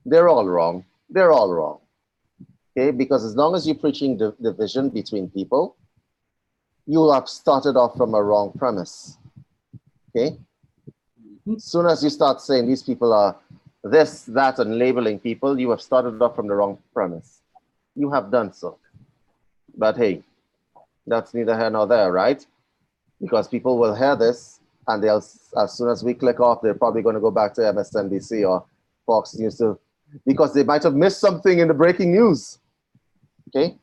They're all wrong. They're all wrong. Okay, because as long as you're preaching division between people, you have started off from a wrong premise. Okay? As soon as you start saying these people are this, that, and labeling people, you have started off from the wrong premise. You have done so. But hey, that's neither here nor there, right? Because people will hear this, and they'll, as soon as we click off, they're probably going to go back to MSNBC or Fox News too, because they might have missed something in the breaking news. Okay?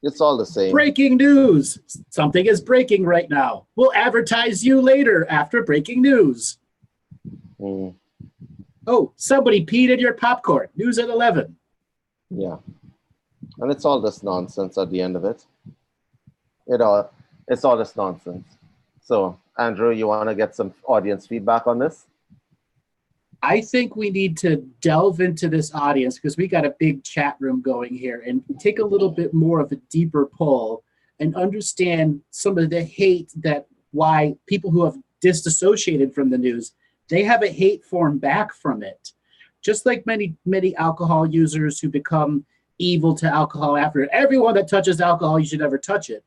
It's all the same. Breaking news. Something is breaking right now. We'll advertise you later after breaking news. Mm. Oh, somebody peed in your popcorn. News at 11. Yeah. And it's all this nonsense at the end of it. It's all this nonsense. So, Andrew, you want to get some audience feedback on this? I think we need to delve into this audience because we got a big chat room going here and take a little bit more of a deeper pull and understand some of the hate that why people who have disassociated from the news, they have a hate form back from it. Just like many alcohol users who become evil to alcohol after it. Everyone that touches alcohol, you should never touch it.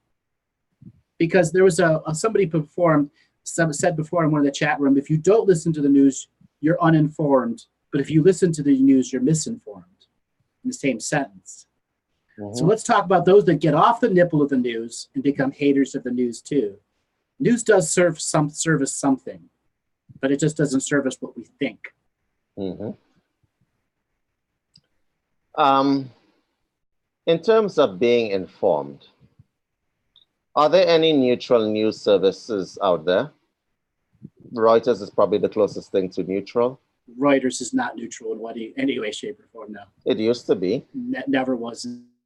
Because there was somebody said before in one of the chat room, if you don't listen to the news, you're uninformed. But if you listen to the news, you're misinformed in the same sentence. Mm-hmm. So let's talk about those that get off the nipple of the news and become haters of the news too. News does service something, but it just doesn't service what we think. Mm-hmm. In terms of being informed, are there any neutral news services out there? Reuters is probably the closest thing to neutral. Reuters is not neutral in any way, shape, or form now. It used to be. Never was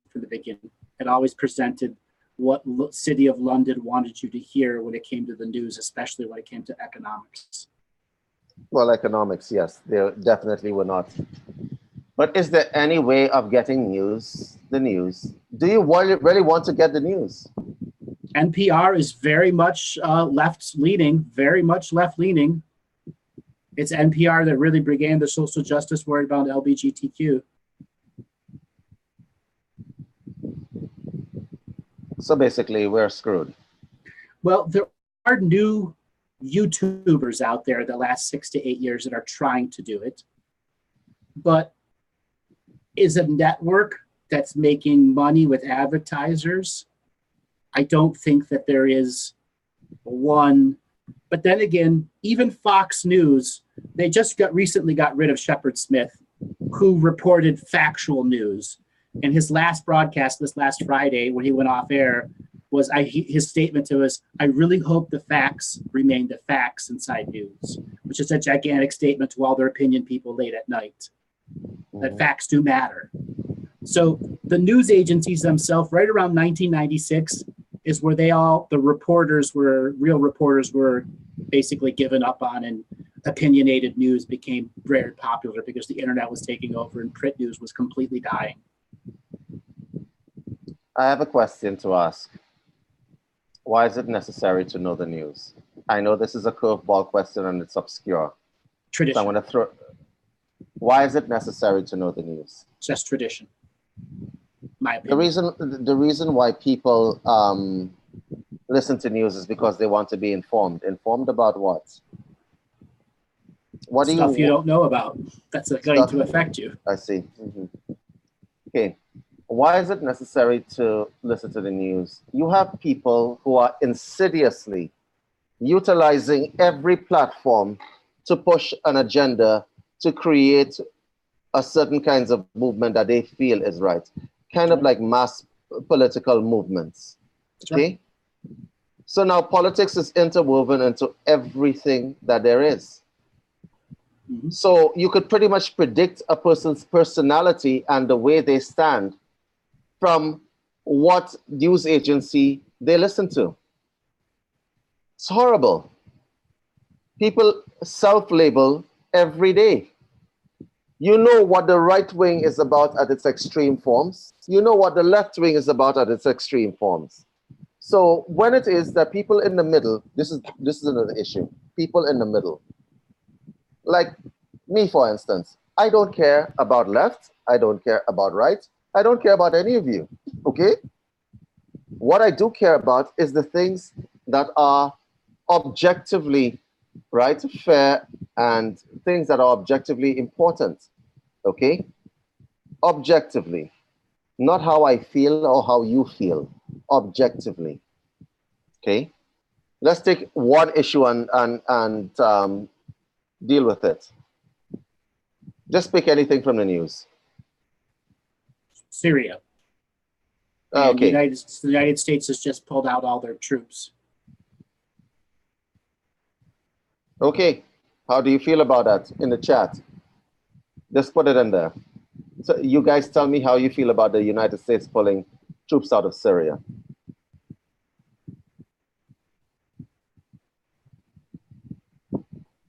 from the beginning. It always presented what City of London wanted you to hear when it came to the news, especially when it came to economics. Well, economics, yes, they definitely were not. But is there any way of getting the news? Do you really want to get the news? NPR is very much left-leaning, very much left-leaning. It's NPR that really began the social justice worry about LGBTQ. So basically, we're screwed. Well, there are new YouTubers out there the last 6 to 8 years that are trying to do it. But is a network that's making money with advertisers? I don't think that there is one. But then again, even Fox News, they just recently got rid of Shepard Smith, who reported factual news. And his last broadcast this last Friday, when he went off air, was his statement to us, I really hope the facts remain the facts inside news, which is a gigantic statement to all their opinion people late at night, that facts do matter. So the news agencies themselves, right around 1996, is where real reporters were basically given up on, and opinionated news became very popular because the internet was taking over and print news was completely dying. I have a question to ask. Why is it necessary to know the news? I know this is a curveball question and it's obscure. Tradition. So I'm going to why is it necessary to know the news? Just tradition. My opinion. The reason why people listen to news is because they want to be informed. Informed about what? What do Stuff you don't know about. That's going to affect you. I see. Mm-hmm. Okay. Why is it necessary to listen to the news? You have people who are insidiously utilizing every platform to push an agenda to create a certain kinds of movement that they feel is right. Kind of like mass political movements. Okay? So now politics is interwoven into everything that there is. Mm-hmm. So you could pretty much predict a person's personality and the way they stand from what news agency they listen to. It's horrible. People self-label every day. You know what the right wing is about at its extreme forms. You know what the left wing is about at its extreme forms. So when it is that people in the middle, this is another issue. People in the middle. Like me, for instance, I don't care about left. I don't care about right. I don't care about any of you, okay? What I do care about is the things that are objectively, right, fair, and things that are objectively important, okay? Objectively, not how I feel or how you feel, objectively, okay? Let's take one issue and deal with it. Just pick anything from the news. Syria. And Okay. the United States has just pulled out all their troops. Okay. How do you feel about that in the chat? Just put it in there. So you guys tell me how you feel about the United States pulling troops out of Syria.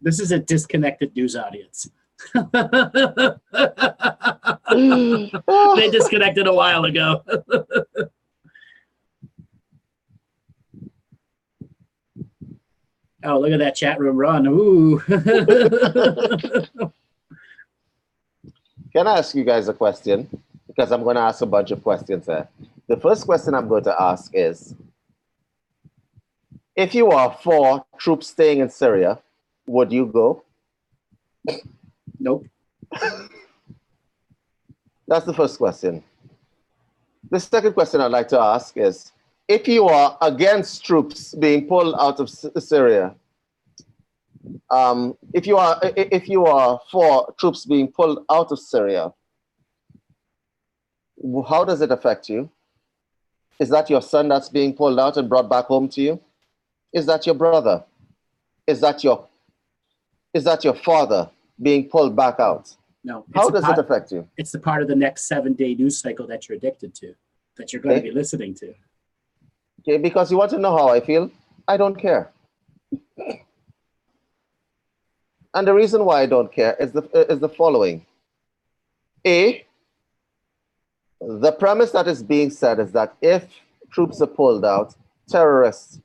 This is a disconnected news audience. They disconnected a while ago. Oh, look at that chat room run. Ooh. Can I ask you guys a question? Because I'm going to ask a bunch of questions there. The first question I'm going to ask is, if you are for troops staying in Syria, would you go? Nope. That's the first question. The second question I'd like to ask is, if you are against troops being pulled out of Syria, if you are for troops being pulled out of Syria, how does it affect you? Is that your son that's being pulled out and brought back home to you? Is that your brother? Is that your father being pulled back out? No. How does it affect you? It's the part of the next 7-day news cycle that you're addicted to, that you're going to be listening to. Okay, because you want to know how I feel? I don't care. And the reason why I don't care is the following. A, the premise that is being said is that if troops are pulled out, terrorists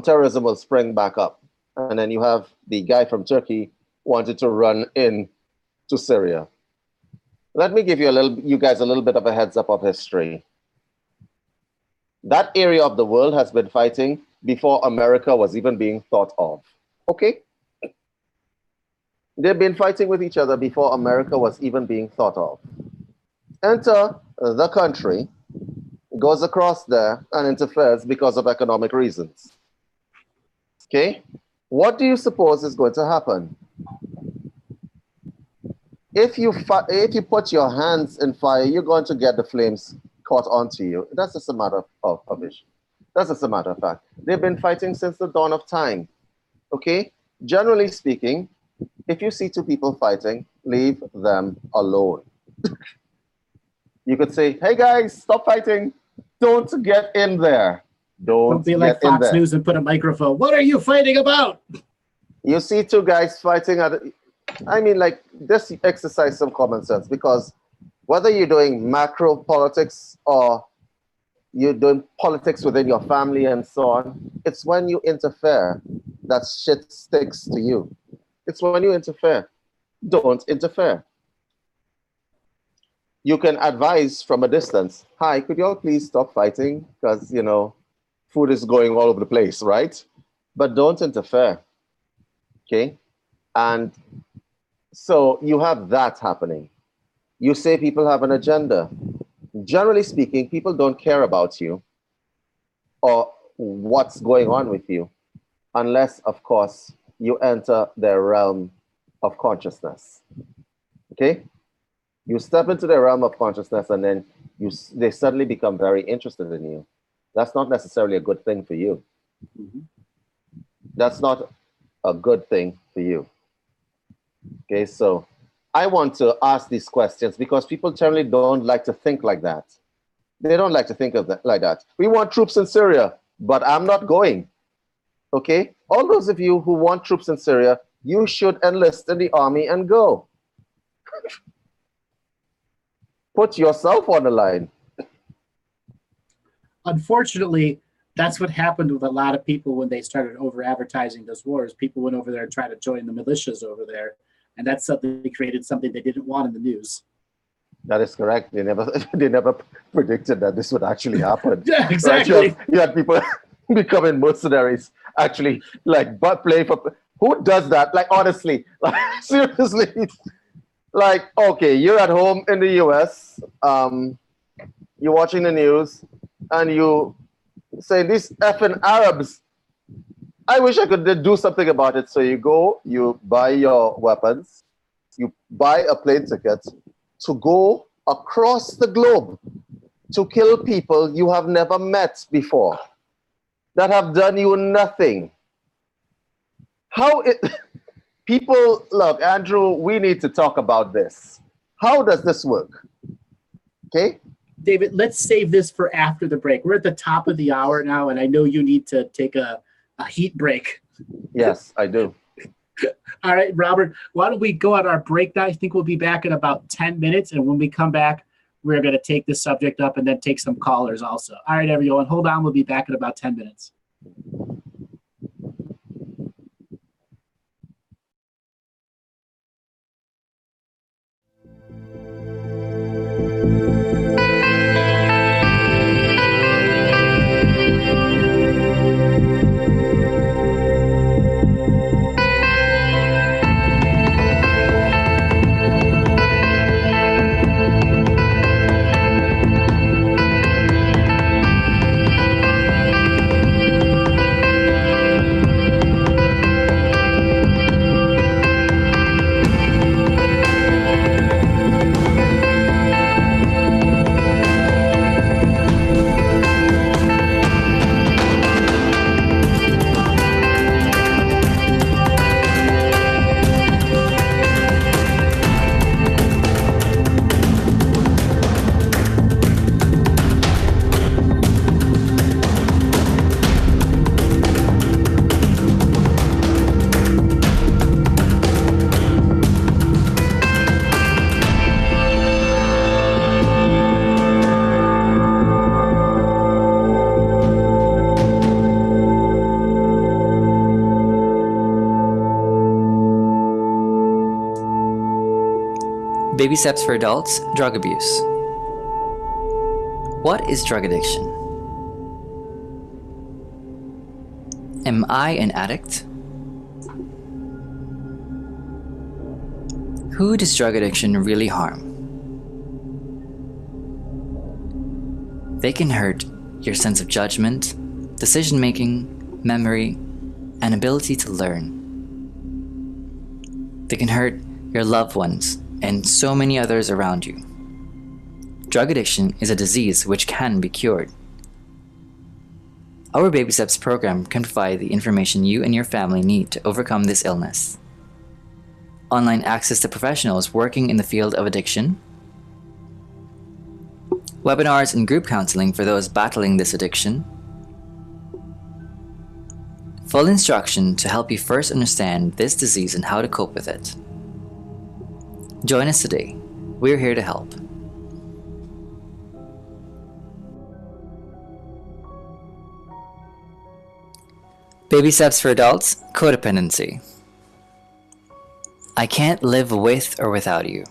terrorism will spring back up. And then you have the guy from Turkey wanted to run in to Syria. Let me give you guys a little bit of a heads up of history. That area of the world has been fighting before America was even being thought of. Okay? They've been fighting with each other before America was even being thought of. Enter the country, goes across there and interferes because of economic reasons. Okay? What do you suppose is going to happen? If you put your hands in fire, you're going to get the flames caught onto you. That's just a matter of issue. That's just a matter of fact. They've been fighting since the dawn of time. Okay? Generally speaking, if you see two people fighting, leave them alone. You could say, hey guys, stop fighting. Don't get in there. Don't be like Fox News and put a microphone. What are you fighting about? You see two guys fighting just exercise some common sense, because whether you're doing macro politics or you're doing politics within your family and so on, it's when you interfere that shit sticks to you. It's when you interfere. Don't interfere. You can advise from a distance. Hi, could you all please stop fighting? Because, food is going all over the place, right? But don't interfere. Okay? And so you have that happening. You say people have an agenda. Generally speaking, people don't care about you or what's going on with you unless, of course, you enter their realm of consciousness. Okay? You step into their realm of consciousness and then they suddenly become very interested in you. That's not necessarily a good thing for you. Mm-hmm. That's not a good thing for you. Okay, so I want to ask these questions because people generally don't like to think like that. They don't like to think of that like that. We want troops in Syria, but I'm not going. Okay? All those of you who want troops in Syria, you should enlist in the army and go. Put yourself on the line. Unfortunately, that's what happened with a lot of people when they started over-advertising those wars. People went over there and tried to join the militias over there, and that suddenly created something they didn't want in the news. That is correct. They never predicted that this would actually happen. Yeah, exactly. Right? You had people becoming mercenaries, actually, but play for. Who does that? Like, honestly, seriously. Like, okay, you're at home in the US, you're watching the news, and you say, these effing Arabs, I wish I could do something about it. So you go, you buy your weapons, you buy a plane ticket to go across the globe to kill people you have never met before, that have done you nothing. People, look, Andrew, we need to talk about this. How does this work? Okay? David, let's save this for after the break. We're at the top of the hour now, and I know you need to take a heat break. Yes, I do. All right, Robert, why don't we go on our break now? I think we'll be back in about 10 minutes, and when we come back, we're going to take this subject up and then take some callers also. All right, everyone, hold on. We'll be back in about 10 minutes. Baby steps for adults, drug abuse. What is drug addiction? Am I an addict? Who does drug addiction really harm? They can hurt your sense of judgment, decision-making, memory, and ability to learn. They can hurt your loved ones and so many others around you. Drug addiction is a disease which can be cured. Our Baby Steps program can provide the information you and your family need to overcome this illness. Online access to professionals working in the field of addiction, webinars and group counseling for those battling this addiction, full instruction to help you first understand this disease and how to cope with it. Join us today. We're here to help. Baby steps for adults, codependency. I can't live with or without you.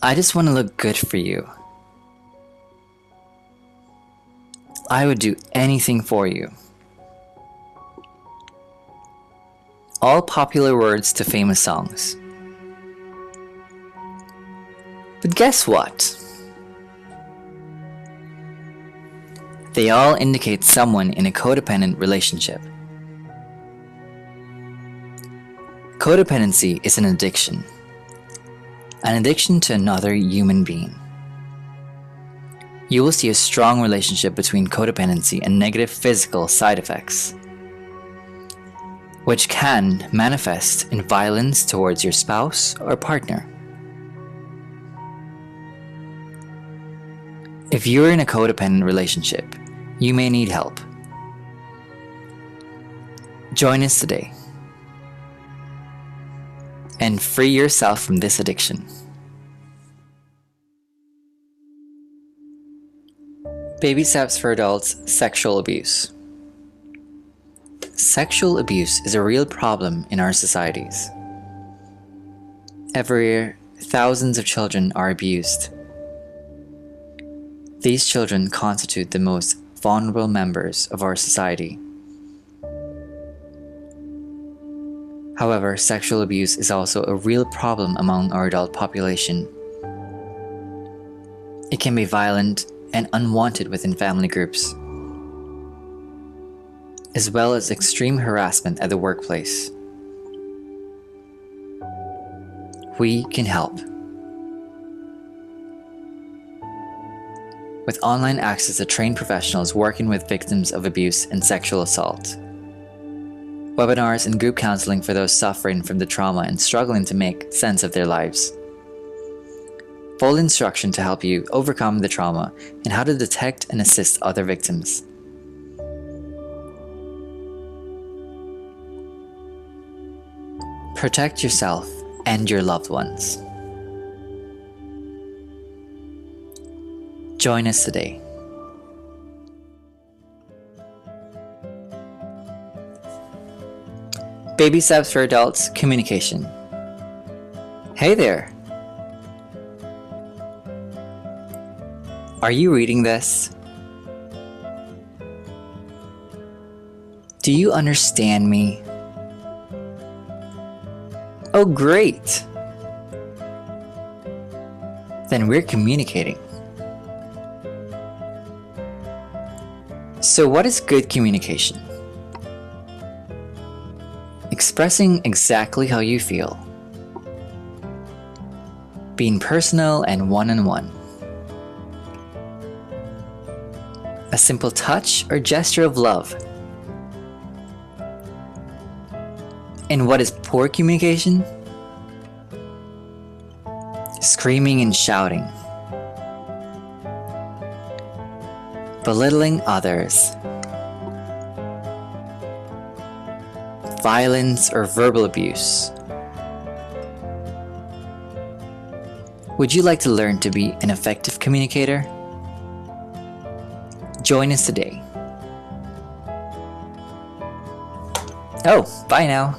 I just want to look good for you. I would do anything for you. All popular words to famous songs. But guess what? They all indicate someone in a codependent relationship. Codependency is an addiction to another human being. You will see a strong relationship between codependency and negative physical side effects, which can manifest in violence towards your spouse or partner. If you're in a codependent relationship, you may need help. Join us today and free yourself from this addiction. Baby steps for adults, sexual abuse. Sexual abuse is a real problem in our societies. Every year, thousands of children are abused. These children constitute the most vulnerable members of our society. However, sexual abuse is also a real problem among our adult population. It can be violent and unwanted within family groups, as well as extreme harassment at the workplace. We can help. with online access to trained professionals working with victims of abuse and sexual assault. Webinars and group counseling for those suffering from the trauma and struggling to make sense of their lives. Full instruction to help you overcome the trauma and how to detect and assist other victims. Protect yourself and your loved ones. Join us today. Baby Steps for Adults Communication. Hey there! Are you reading this? Do you understand me? Oh, great! Then we're communicating. So what is good communication? Expressing exactly how you feel. Being personal and one-on-one. A simple touch or gesture of love. And what is poor communication? Screaming and shouting. Belittling others. Violence or verbal abuse. Would you like to learn to be an effective communicator? Join us today. Oh, bye now.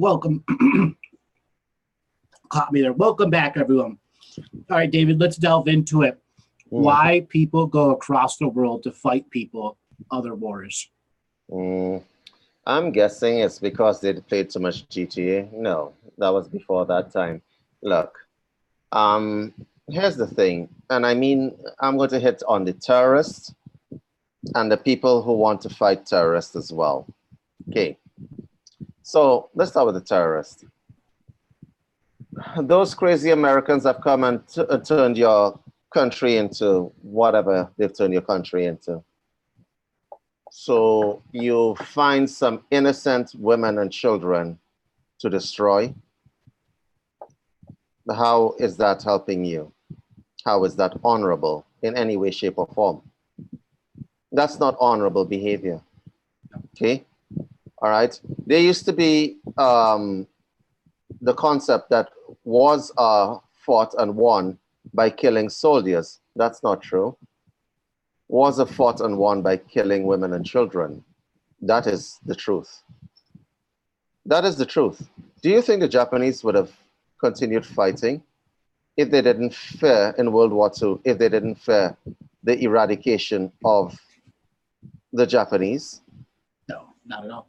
Welcome. Caught me there. Welcome back, everyone. All right, David, let's delve into it. Why people go across the world to fight people, other wars? I'm guessing it's because they played too much GTA. No, that was before that time. Look, here's the thing. And I mean, I'm going to hit on the terrorists and the people who want to fight terrorists as well. Okay. So let's start with the terrorists. Those crazy Americans have come and turned your country into whatever they've turned your country into. So you find some innocent women and children to destroy. How is that helping you? How is that honorable in any way, shape, or form? That's not honorable behavior. Okay? All right. There used to be the concept that wars are fought and won by killing soldiers. That's not true. Wars are fought and won by killing women and children. That is the truth. That is the truth. Do you think the Japanese would have continued fighting if they didn't fear in World War II, if they didn't fear the eradication of the Japanese? No, not at all.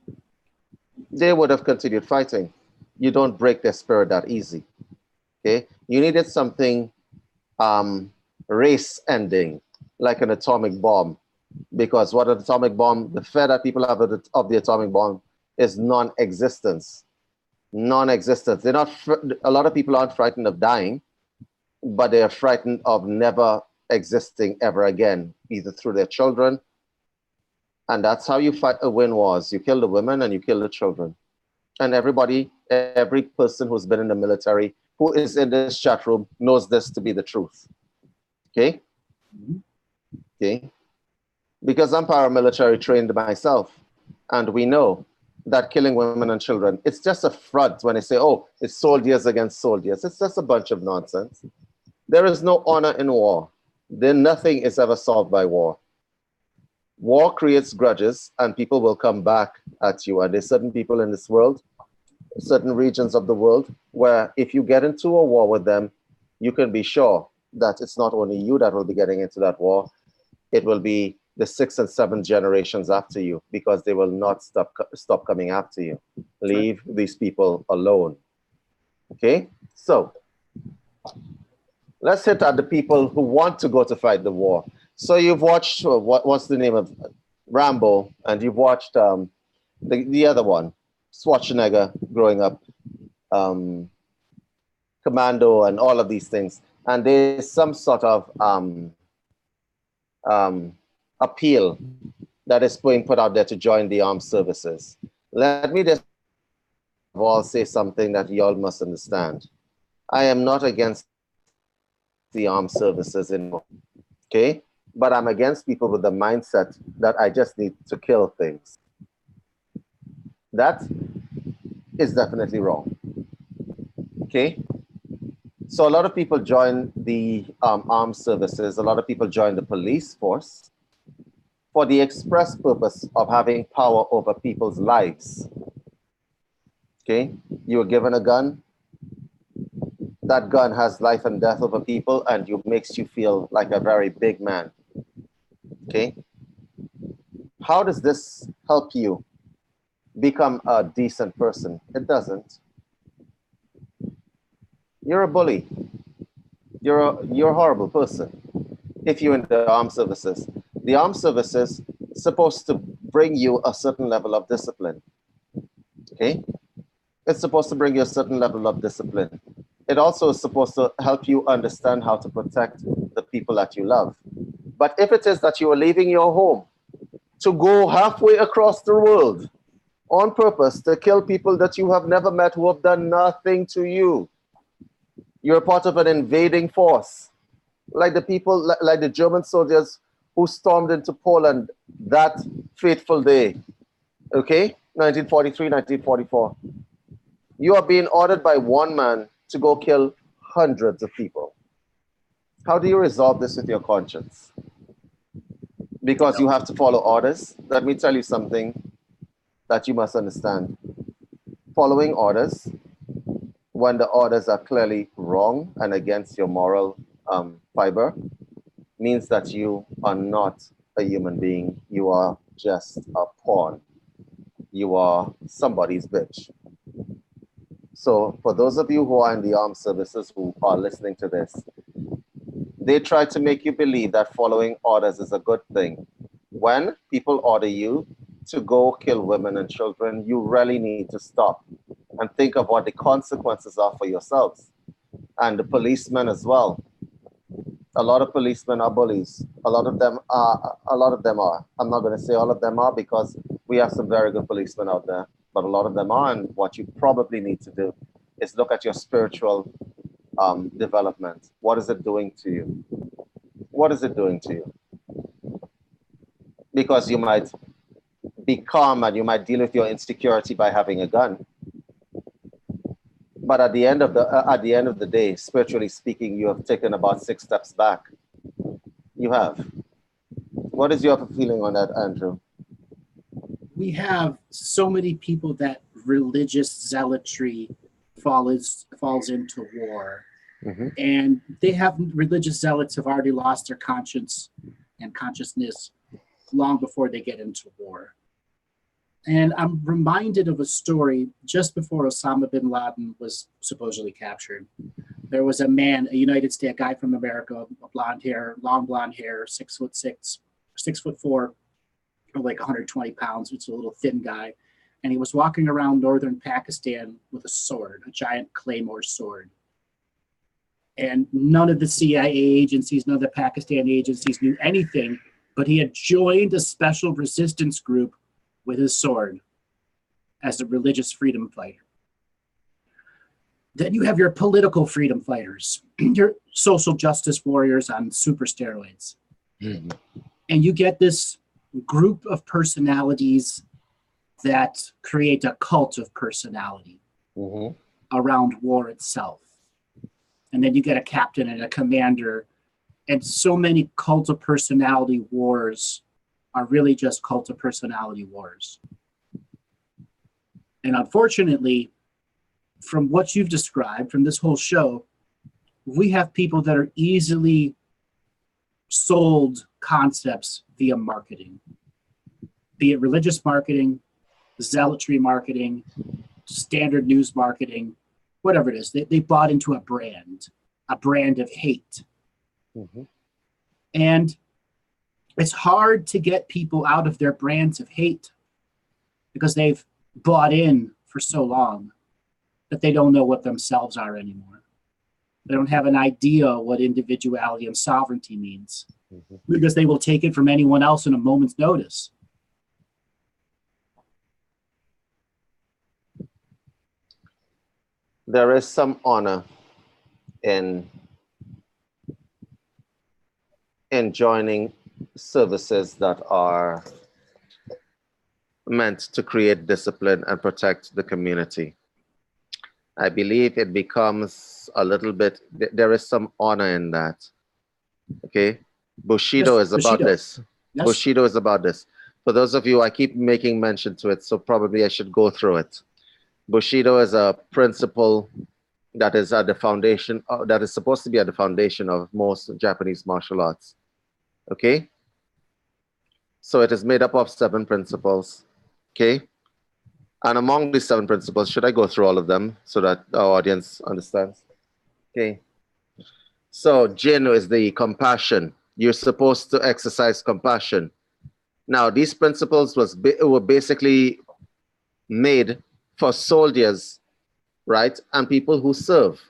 They would have continued fighting. You don't break their spirit that easy. Okay? You needed something race ending, like an atomic bomb, Because what an atomic bomb, the fear that people have of the atomic bomb is non-existence. Non-existence. They're not, a lot of people aren't frightened of dying, but they're frightened of never existing ever again, either through their children. And that's how you fight win wars. You kill the women and you kill the children. And everybody, every person who's been in the military, who is in this chat room, knows this to be the truth. Okay? Okay? Because I'm paramilitary trained myself, and we know that killing women and children, it's just a front when they say, oh, it's soldiers against soldiers. It's just a bunch of nonsense. There is no honor in war. Then nothing is ever solved by war. War creates grudges, and people will come back at you. And there's certain people in this world, certain regions of the world, where if you get into a war with them, you can be sure that it's not only you that will be getting into that war, it will be the 6th and 7th generations after you, because they will not stop coming after you. Leave these people alone. Okay? So let's hit at the people who want to go to fight the war. So you've watched, what's the name of Rambo, and you've watched the other one, Schwarzenegger growing up, Commando and all of these things. And there's some sort of appeal that is being put out there to join the armed services. Let me just all say something that you all must understand. I am not against the armed services anymore, okay? But I'm against people with the mindset that I just need to kill things. That is definitely wrong, okay? So a lot of people join the armed services, a lot of people join the police force for the express purpose of having power over people's lives. Okay, you were given a gun, that gun has life and death over people, and it makes you feel like a very big man. Okay, how does this help you become a decent person? It doesn't. You're a bully. You're a horrible person if you're in the armed services. The armed services is supposed to bring you a certain level of discipline. Okay? It's supposed to bring you a certain level of discipline. It also is supposed to help you understand how to protect the people that you love. But if it is that you are leaving your home to go halfway across the world on purpose to kill people that you have never met who have done nothing to you, you're part of an invading force. Like the people, like the German soldiers who stormed into Poland that fateful day, okay? 1943, 1944. You are being ordered by one man to go kill hundreds of people. How do you resolve this with your conscience? Because you have to follow orders. Let me tell you something that you must understand. Following orders, when the orders are clearly wrong and against your moral fiber, means that you are not a human being. You are just a pawn. You are somebody's bitch. So for those of you who are in the armed services who are listening to this, they try to make you believe that following orders is a good thing. When people order you to go kill women and children, you really need to stop and think of what the consequences are for yourselves and the policemen as well. A lot of policemen are bullies. A lot of them are. I'm not going to say all of them are, because we have some very good policemen out there, but a lot of them are. And what you probably need to do is look at your spiritual development. What is it doing to you? What is it doing to you? Because you might be calm and you might deal with your insecurity by having a gun. But at the end of the day, spiritually speaking, you have taken about 6 steps back. You have. What is your feeling on that, Andrew? We have so many people that religious zealotry falls into war. Mm-hmm. And they have religious zealots have already lost their conscience and consciousness long before they get into war. And I'm reminded of a story just before Osama bin Laden was supposedly captured. There was a man, a United States guy from America, blonde hair, long blonde hair, 6'6", 6'4", or like 120 pounds. It's a little thin guy. And he was walking around northern Pakistan with a sword, a giant claymore sword. And none of the CIA agencies, none of the Pakistan agencies knew anything, but he had joined a special resistance group with his sword as a religious freedom fighter. Then you have your political freedom fighters, your social justice warriors on super steroids. Mm-hmm. And you get this group of personalities that create a cult of personality mm-hmm. around war itself. And then you get a captain and a commander. And so many cult of personality wars are really just cult of personality wars. And unfortunately, from what you've described, from this whole show, we have people that are easily sold concepts via marketing, be it religious marketing, zealotry marketing, standard news marketing, whatever it is. They bought into a brand of hate. Mm-hmm. And it's hard to get people out of their brands of hate because they've bought in for so long that they don't know what themselves are anymore. They don't have an idea what individuality and sovereignty means mm-hmm. because they will take it from anyone else in a moment's notice. There is some honor in joining services that are meant to create discipline and protect the community. I believe it becomes a little bit, there is some honor in that. Okay? Bushido is about this. Yes. Bushido is about this. For those of you, I keep making mention to it, so probably I should go through it. Bushido is a principle that is at the foundation, that is supposed to be at the foundation of most Japanese martial arts. Okay? So it is made up of 7 principles. Okay? And among these 7 principles, should I go through all of them so that our audience understands? Okay. So Jin is the compassion. You're supposed to exercise compassion. Now, these principles were basically made for soldiers, right? And people who serve.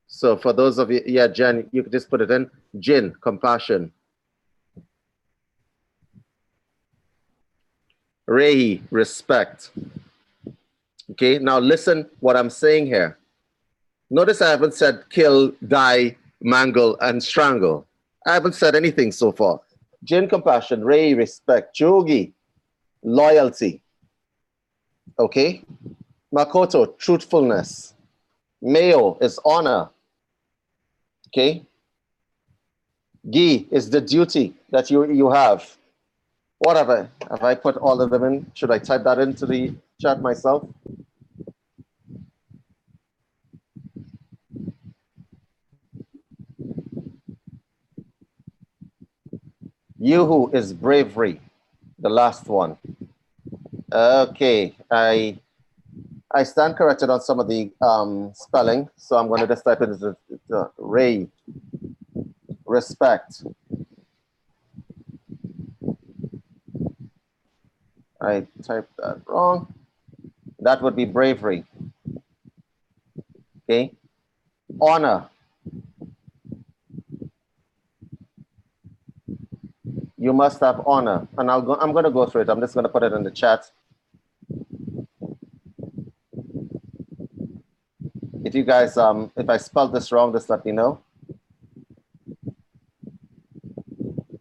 So for those of you, yeah, Jen, you could just put it in. Jin, compassion. Rei, respect. Okay, now listen what I'm saying here. Notice I haven't said kill, die, mangle, and strangle. I haven't said anything so far. Jin, compassion. Rei, respect. Jogi, loyalty. Okay? Makoto, truthfulness. Meo is honor. Okay? Gi is the duty that you have. What have I put all of them in? Should I type that into the chat myself? Yuhu is bravery, the last one. Okay, I stand corrected on some of the spelling, so I'm going to just type it as Rei, respect. I typed that wrong. That would be bravery. Okay. Honor. You must have honor. And I'm going to go through it. I'm just going to put it in the chat. If you guys, if I spelled this wrong, just let me know.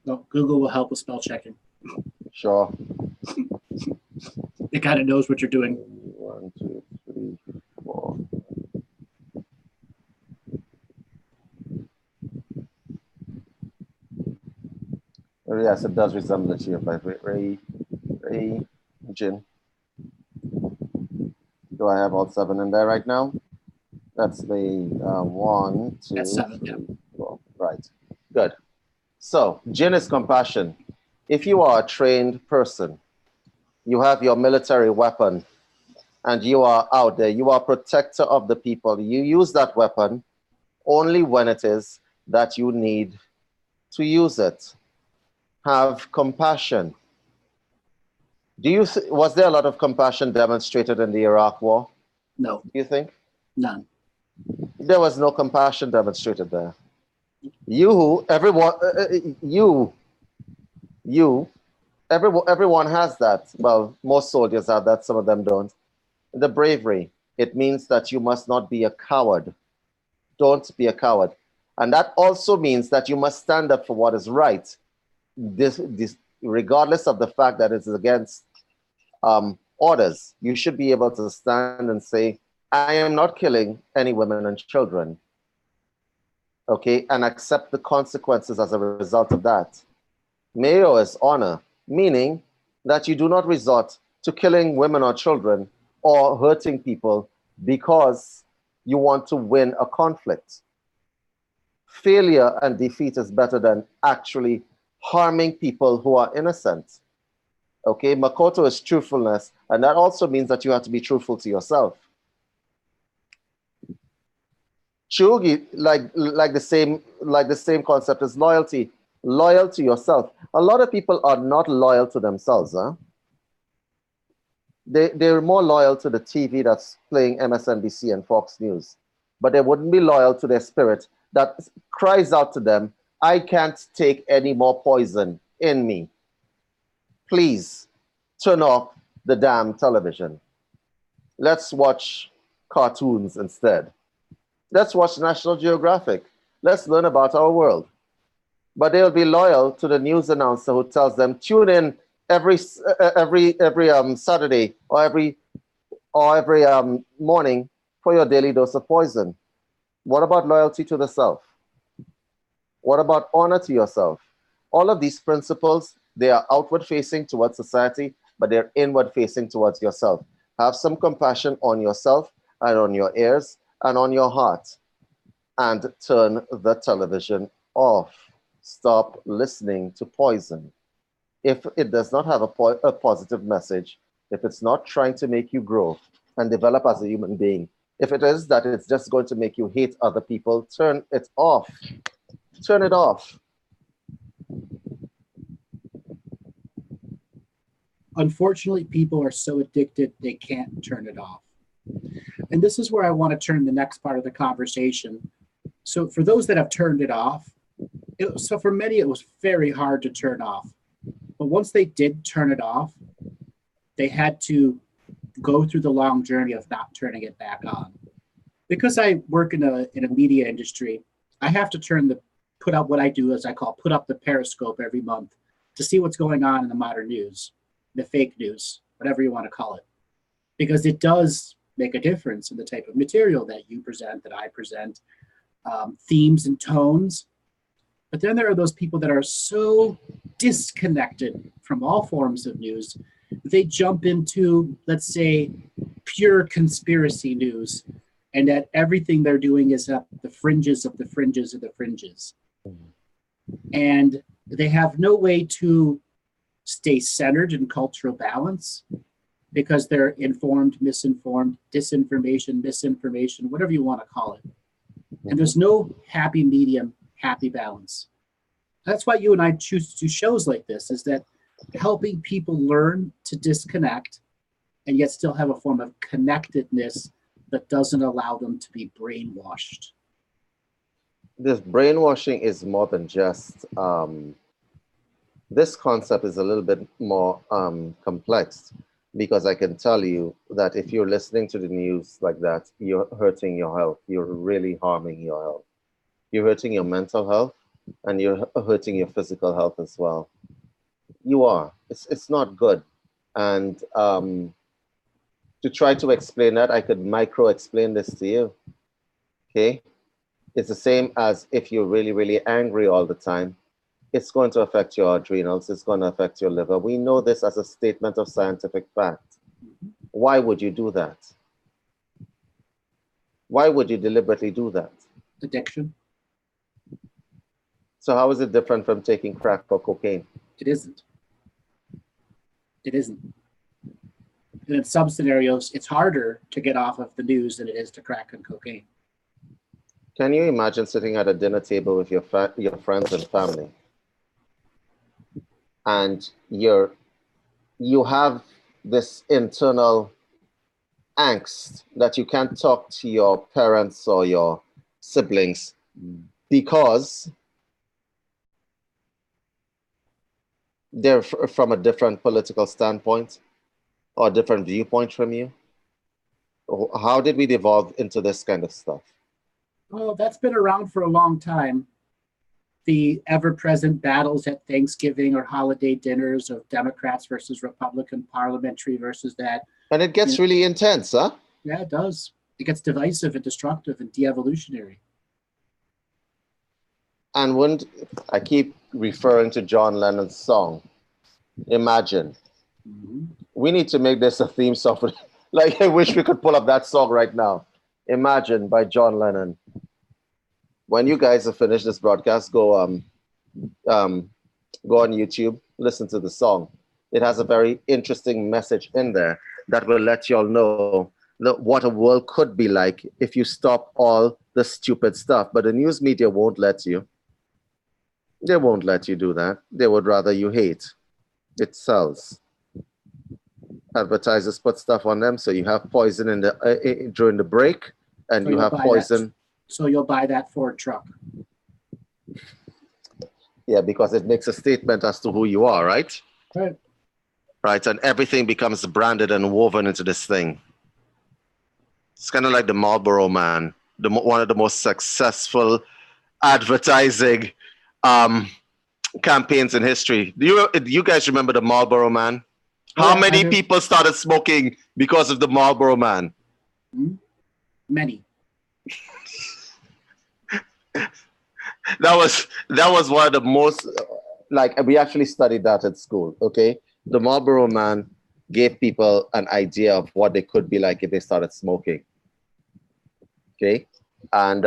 No, Google will help with spell checking. Sure. It kind of knows what you're doing. 1, 2, 3, 4. Yes, it does resemble the GF5. Rei, Jin. Do I have all 7 in there right now? That's the 1, 2, That's 7, 3, yeah. 4. Right. Good. So, Jin is compassion. If you are a trained person, you have your military weapon, and you are out there, you are protector of the people. You use that weapon only when it is that you need to use it. have compassion. Was there a lot of compassion demonstrated in the Iraq War? No, Do you think? none. There was no compassion demonstrated there. Everyone has that. Well, most soldiers have that, some of them don't. The bravery, it means that you must not be a coward. Don't be a coward. And that also means that you must stand up for what is right, this regardless of the fact that it's against orders. You should be able to stand and say, I am not killing any women and children. Okay, and accept the consequences as a result of that. Meo is honor, meaning that you do not resort to killing women or children or hurting people because you want to win a conflict. Failure and defeat is better than actually harming people who are innocent. Okay, Makoto is truthfulness, and that also means that you have to be truthful to yourself. Chugi, like the same concept as loyalty. Loyal to yourself. A lot of people are not loyal to themselves, huh? They're more loyal to the TV that's playing MSNBC and Fox News, but they wouldn't be loyal to their spirit that cries out to them, I can't take any more poison in me. Please turn off the damn television. Let's watch cartoons instead. Let's watch National Geographic. Let's learn about our world. But they'll be loyal to the news announcer who tells them, tune in every Saturday or every morning for your daily dose of poison. What about loyalty to the self? What about honor to yourself? All of these principles, they are outward facing towards society, but they're inward facing towards yourself. Have some compassion on yourself and on your ears and on your heart, and turn the television off. Stop listening to poison. If it does not have a positive message, if it's not trying to make you grow and develop as a human being, if it is that it's just going to make you hate other people, turn it off. Turn it off. Unfortunately, people are so addicted, they can't turn it off. And this is where I want to turn the next part of the conversation. So for those that have turned it off, so for many, it was very hard to turn off. But once they did turn it off, they had to go through the long journey of not turning it back on. Because I work in a media industry, I have to put up what I do, as I call, put up the periscope every month to see what's going on in the modern news, the fake news, whatever you want to call it. Because it does make a difference in the type of material that you present, that I present, themes and tones. But then there are those people that are so disconnected from all forms of news, they jump into, let's say, pure conspiracy news, and that everything they're doing is at the fringes of the fringes of the fringes. And they have no way to stay centered in cultural balance because they're informed, misinformed, disinformation, misinformation, whatever you want to call it. And there's no happy medium, happy balance. That's why you and I choose to do shows like this, is that helping people learn to disconnect and yet still have a form of connectedness that doesn't allow them to be brainwashed. This brainwashing is more than just, this concept is a little bit more complex, because I can tell you that if you're listening to the news like that, you're hurting your health. You're really harming your health. You're hurting your mental health, and you're hurting your physical health as well. You are. It's not good. And to try to explain that, I could micro-explain this to you. Okay? It's the same as if you're really, really angry all the time. It's going to affect your adrenals. It's going to affect your liver. We know this as a statement of scientific fact. Why would you do that? Why would you deliberately do that? Addiction. So how is it different from taking crack or cocaine? It isn't. It isn't. And in some scenarios, it's harder to get off of the news than it is to crack and cocaine. Can you imagine sitting at a dinner table with your friends and family? and you have this internal angst that you can't talk to your parents or your siblings because they're from a different political standpoint or different viewpoint from you. How did we evolve into this kind of stuff? Well, that's been around for a long time. The ever-present battles at Thanksgiving or holiday dinners of Democrats versus Republican parliamentary versus that. And it gets really intense, huh? Yeah, it does. It gets divisive and destructive and de-evolutionary. And when I keep referring to John Lennon's song, Imagine. Mm-hmm. We need to make this a theme song. Like, I wish we could pull up that song right now. Imagine by John Lennon. When you guys have finished this broadcast, go on YouTube, listen to the song. It has a very interesting message in there that will let you all know what a world could be like if you stop all the stupid stuff. But the news media won't let you. They won't let you do that. They would rather you hate. It sells. Advertisers put stuff on them, so you have poison in the during the break, and so you have poison. So you'll buy that Ford truck. Yeah, because it makes a statement as to who you are, right? Right. Right, and everything becomes branded and woven into this thing. It's kind of like the Marlboro Man, one of the most successful advertising campaigns in history. Do you guys remember the Marlboro Man? How many people started smoking because of the Marlboro Man? Many. That was one of the most, like, we actually studied that at school, okay? The Marlboro Man gave people an idea of what they could be like if they started smoking, okay? And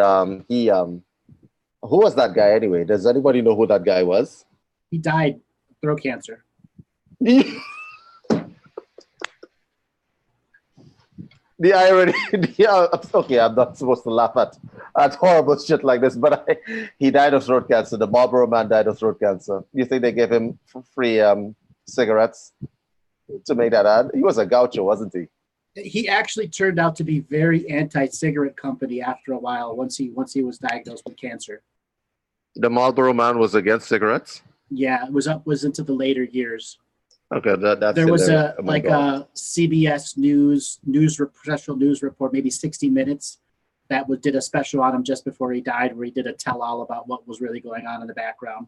who was that guy anyway? Does anybody know who that guy was? He died of throat cancer. The irony, okay, I'm not supposed to laugh at horrible shit like this, but he died of throat cancer. The Marlboro Man died of throat cancer. You think they gave him free cigarettes to make that ad? He was a gaucho, wasn't he? He actually turned out to be very anti-cigarette company after a while once he was diagnosed with cancer. The Marlboro Man was against cigarettes? Yeah, it was into the later years. Okay, that's there was a CBS special news report, maybe 60 Minutes, that did a special on him just before he died, where he did a tell-all about what was really going on in the background.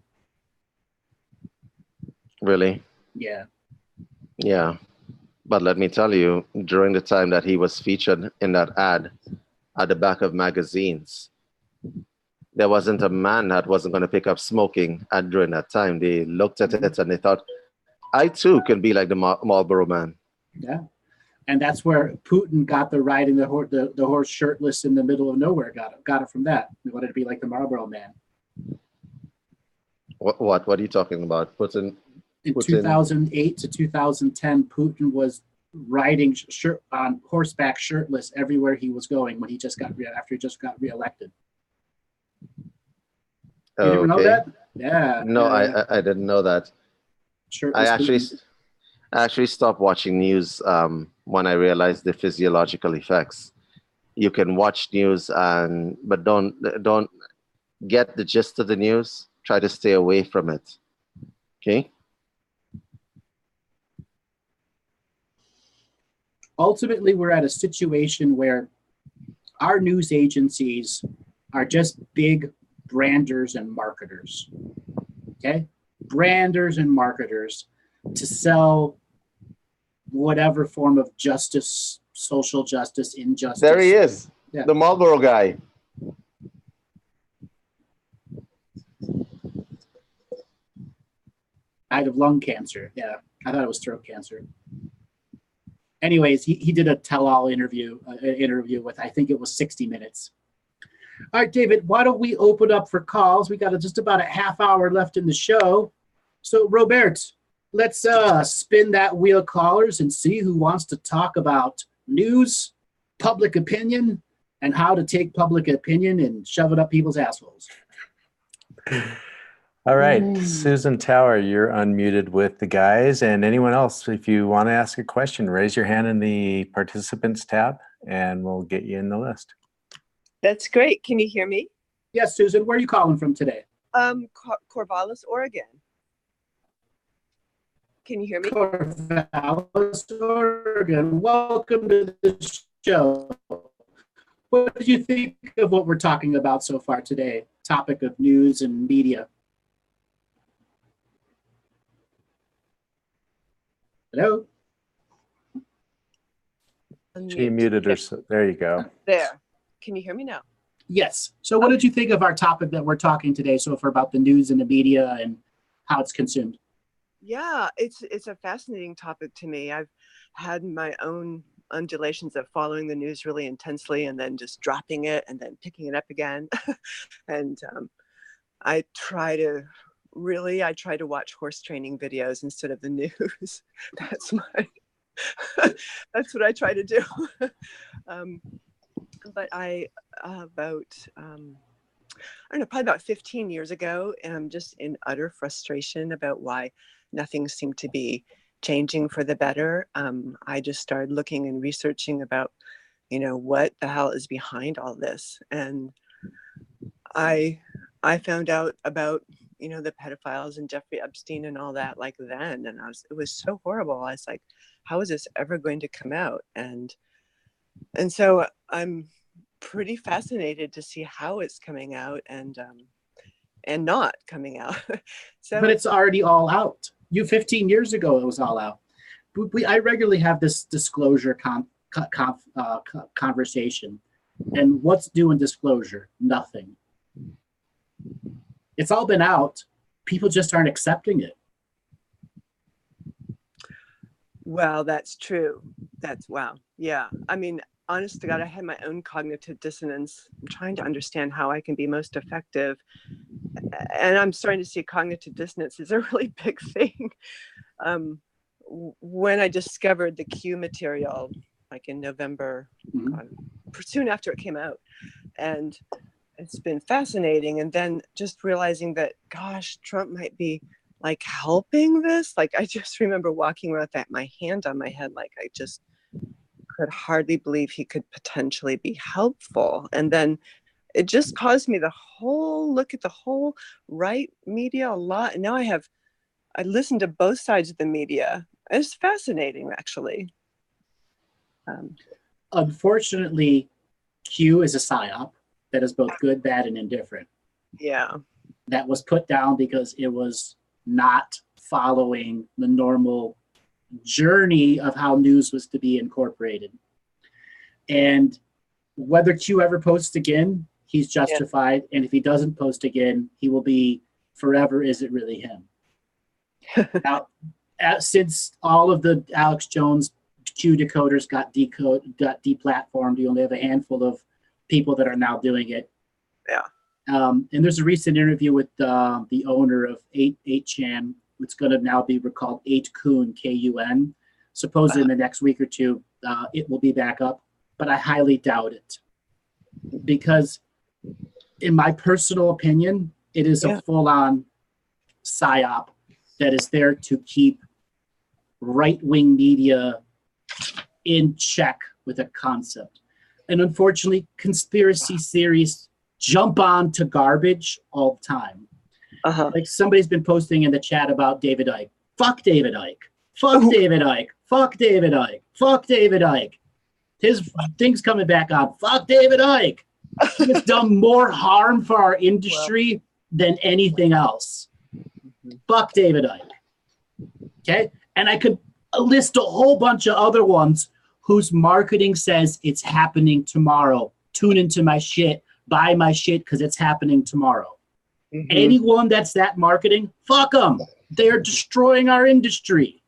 Really? Yeah. Yeah, but let me tell you, during the time that he was featured in that ad at the back of magazines, there wasn't a man that wasn't going to pick up smoking. And during that time, they looked at it and they thought, I too can be like the Marlboro Man. Yeah, and that's where Putin got the riding the horse shirtless in the middle of nowhere. Got it from that. We wanted to be like the Marlboro Man. What are you talking about? Putin. In 2008 to 2010, Putin was riding on horseback shirtless everywhere he was going when after he just got reelected. You didn't know that? Yeah. No, I didn't know that. I actually stopped watching news when I realized the physiological effects. You can watch news but don't get the gist of the news. Try to stay away from it. Okay? Ultimately, we're at a situation where our news agencies are just big branders and marketers. Okay? Branders and marketers to sell whatever form of justice, social justice, injustice. There he is, the Marlboro guy. Died of lung cancer. Yeah, I thought it was throat cancer. Anyways, he did a tell-all interview with, I think it was 60 Minutes. All right, David, why don't we open up for calls? We got just about a half hour left in the show. So, Robert, let's spin that wheel, callers, and see who wants to talk about news, public opinion, and how to take public opinion and shove it up people's assholes. All right, Susan Tower, you're unmuted with the guys. And anyone else, if you want to ask a question, raise your hand in the participants tab and we'll get you in the list. That's great. Can you hear me? Yes, Susan, where are you calling from today? Corvallis, Oregon. Can you hear me? Corvallis, Oregon. Welcome to the show. What did you think of what we're talking about so far today? Topic of news and media. Hello? She muted her. There you go. There. Can you hear me now? Yes. So what did you think of our topic that we're talking today so far about the news and the media and how it's consumed? Yeah, it's a fascinating topic to me. I've had my own undulations of following the news really intensely and then just dropping it and then picking it up again. And I try to watch horse training videos instead of the news. That's what I try to do. But I don't know, probably about 15 years ago, and I'm just in utter frustration about why nothing seemed to be changing for the better. I just started looking and researching about, what the hell is behind all this. And I found out about, the pedophiles and Jeffrey Epstein and all that like then. And it was so horrible. I was like, how is this ever going to come out? And so I'm pretty fascinated to see how it's coming out and not coming out. But it's already all out. 15 years ago, it was all out. I regularly have this disclosure conversation. And what's new in disclosure? Nothing. It's all been out. People just aren't accepting it. Well, that's true. Wow. Yeah. I mean, honest to God, I had my own cognitive dissonance. I'm trying to understand how I can be most effective. And I'm starting to see cognitive dissonance is a really big thing. When I discovered the Q material, like in November, soon after it came out, and it's been fascinating. And then just realizing that, gosh, Trump might be like helping this. Like, I just remember walking around with my hand on my head, like I just could hardly believe he could potentially be helpful. And then it just caused me look at the whole right media a lot. And now I listened to both sides of the media. It's fascinating, actually. Unfortunately, Q is a psyop that is both good, bad, and indifferent. Yeah. That was put down because it was not following the normal journey of how news was to be incorporated. And whether Q ever posts again, he's justified. Yeah. And if he doesn't post again, he will be forever. Is it really him? Now, since all of the Alex Jones Q decoders got deplatformed, you only have a handful of people that are now doing it. Yeah. And there's a recent interview with the owner of 8chan. It's going to now be called 8kun, Kun. Supposedly in the next week or two, it will be back up, but I highly doubt it. Because in my personal opinion, it is a full-on psyop that is there to keep right-wing media in check with a concept. And unfortunately, conspiracy theories jump on to garbage all the time. Like somebody's been posting in the chat about David Icke. Fuck David Icke. Fuck David Icke. Fuck David Icke. Fuck David Icke. His thing's coming back on. Fuck David Icke. It's done more harm for our industry than anything else. Fuck David Icke. Okay? And I could list a whole bunch of other ones whose marketing says it's happening tomorrow. Tune into my shit. Buy my shit because it's happening tomorrow. Anyone that's that marketing, fuck them. They're destroying our industry.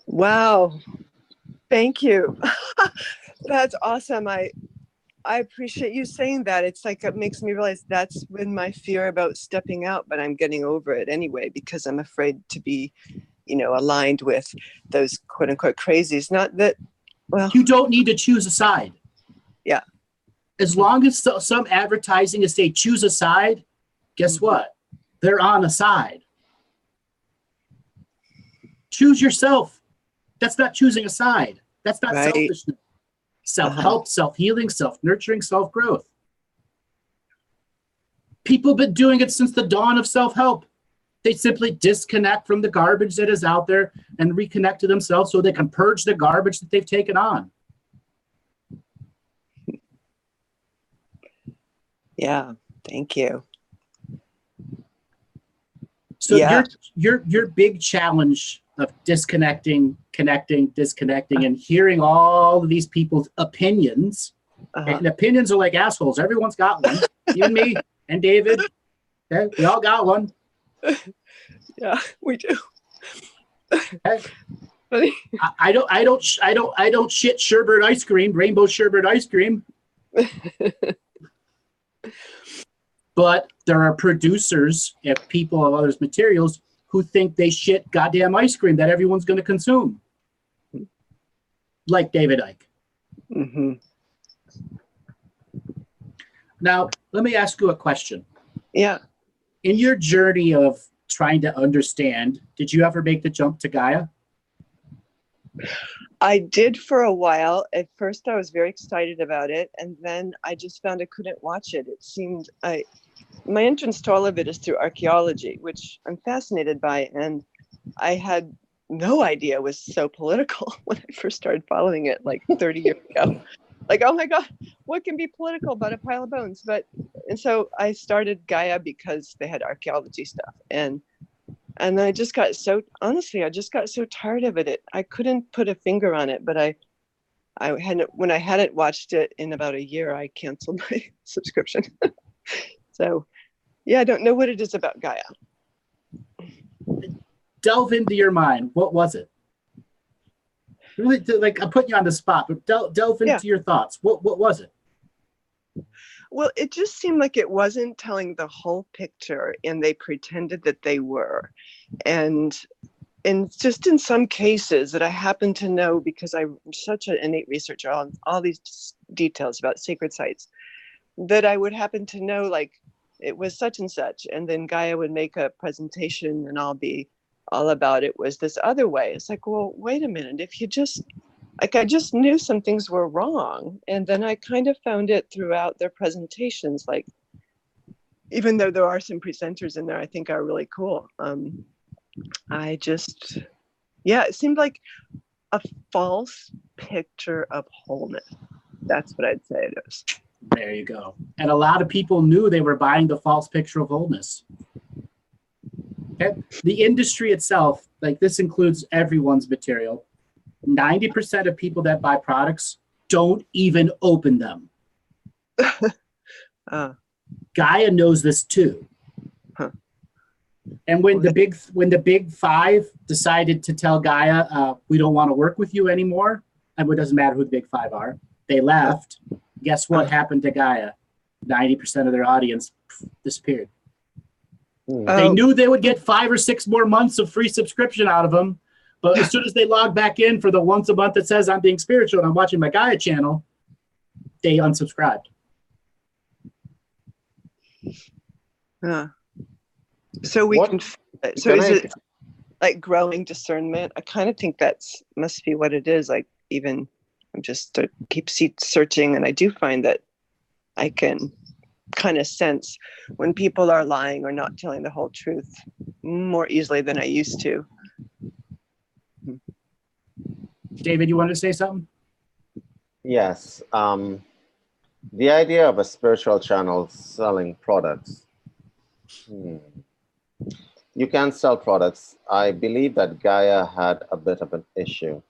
Wow. Thank you. That's awesome. I appreciate you saying that. It's like it makes me realize that's been my fear about stepping out, but I'm getting over it anyway because I'm afraid to be, aligned with those quote unquote crazies. Not that, well, you don't need to choose a side. Yeah. As long as some advertising is say choose a side, Guess what? They're on a side. Choose yourself. That's not choosing a side. That's not Right. selfishness. Self-help, self-healing, self-nurturing, self-growth. People have been doing it since the dawn of self-help. They simply disconnect from the garbage that is out there and reconnect to themselves so they can purge the garbage that they've taken on. Yeah, thank you. So Yeah. your big challenge of disconnecting, connecting, disconnecting, and hearing all of these people's opinions. And opinions are like assholes. Everyone's got one. You and me and David. Okay? We all got one. Yeah, we do. Okay? I don't shit sherbet ice cream, rainbow sherbet ice cream. But there are producers and people of others' materials who think they shit goddamn ice cream that everyone's going to consume. Like David Icke. Mm-hmm. Now, let me ask you a question. Yeah. In your journey of trying to understand, did you ever make the jump to Gaia? I did for a while. At first, I was very excited about it, and then I just found I couldn't watch it. It seemed my entrance to all of it is through archaeology, which I'm fascinated by, and I had no idea it was so political when I first started following it, like 30 years ago. Like, oh my God, what can be political about a pile of bones? And so I started Gaia because they had archaeology stuff, and I just got so, honestly, I just got so tired of it. I couldn't put a finger on it, but when I hadn't watched it in about a year, I canceled my subscription. So, yeah, I don't know what it is about Gaia. Delve into your mind. What was it? Really, like, I'm putting you on the spot, but delve into your thoughts. What was it? Well, it just seemed like it wasn't telling the whole picture, and they pretended that they were. And just in some cases that I happen to know, because I'm such an innate researcher on all these details about sacred sites, that I would happen to know, like, it was such and such, and then Gaia would make a presentation and I'll be all about it was this other way. It's like, well, wait a minute, if you just, like, I just knew some things were wrong, and then I kind of found it throughout their presentations, like, even though there are some presenters in there I think are really cool, it seemed like a false picture of wholeness. That's what I'd say it is. There you go. And a lot of people knew they were buying the false picture of wholeness. Okay? The industry itself, like, this includes everyone's material. 90% of people that buy products don't even open them. Gaia knows this too. And when the big five decided to tell Gaia, we don't want to work with you anymore, and it doesn't matter who the big five are, they left. Guess what happened to Gaia? 90% of their audience disappeared. They knew they would get 5 or 6 more months of free subscription out of them, but as soon as they log back in for the once a month that says I'm being spiritual and I'm watching my Gaia channel, they unsubscribed. So we can. So is it like growing discernment? I kind of think must be what it is. Like, even I'm just keep searching, and I do find that I can kind of sense when people are lying or not telling the whole truth more easily than I used to. David, you wanted to say something? Yes. The idea of a spiritual channel selling products. You can sell products. I believe that Gaia had a bit of an issue.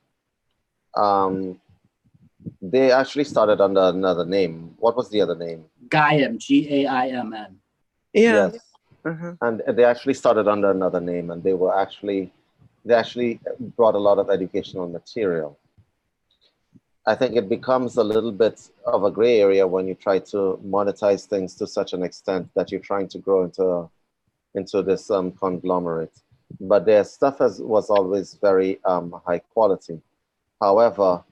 They actually started under another name. What was the other name? Gaim, G-A-I-M-N. Yeah. Yes. And they actually started under another name, and they actually brought a lot of educational material. I think it becomes a little bit of a gray area when you try to monetize things to such an extent that you're trying to grow into this conglomerate. But their stuff was always very high quality. However,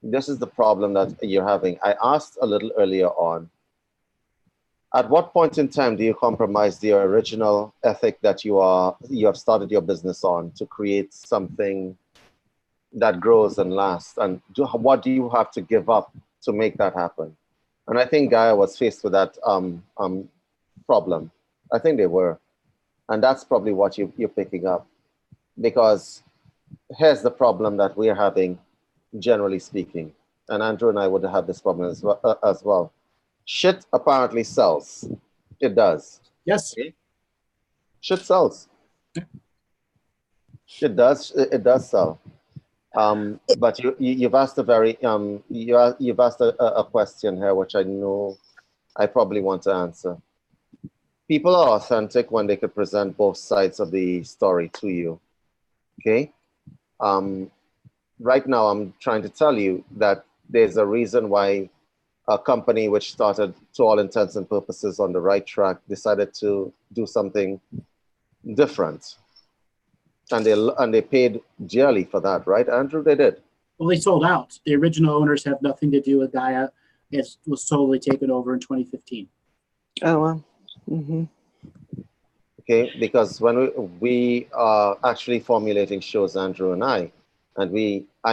this is the problem that you're having. I asked a little earlier on, At what point in time do you compromise your original ethic that you have started your business on to create something that grows and lasts? And what do you have to give up to make that happen? And I think Gaia was faced with that problem. I think they were. And that's probably what you're picking up. Because here's the problem that we're having, generally speaking. And Andrew and I would have this problem as well. Shit apparently sells. It does. Yes. Okay? Shit sells. It does. It does sell. But you've asked a very you've asked a question here, which I know I probably want to answer. People are authentic when they could present both sides of the story to you. Okay. Right now, I'm trying to tell you that there's a reason why a company which started, to all intents and purposes, on the right track decided to do something different. And they paid dearly for that, right, Andrew? They did. Well, they sold out. The original owners have nothing to do with Gaia. It was totally taken over in 2015. Oh, well. Mm-hmm. Okay, because when we are actually formulating shows, Andrew and I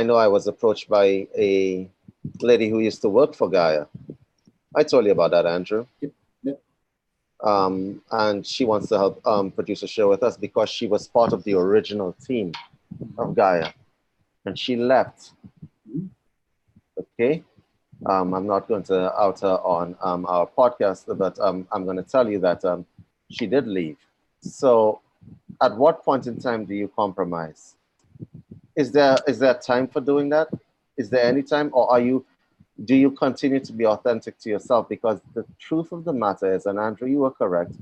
know I was approached by a lady who used to work for Gaia. I told you about that, Andrew. Yep. Yep. And she wants to help produce a show with us because she was part of the original team of Gaia. And she left. Okay. I'm not going to out her on our podcast, but I'm going to tell you that she did leave. So at what point in time do you compromise? Is there time for doing that? Is there any time, or do you continue to be authentic to yourself? Because the truth of the matter is, and Andrew, you are correct,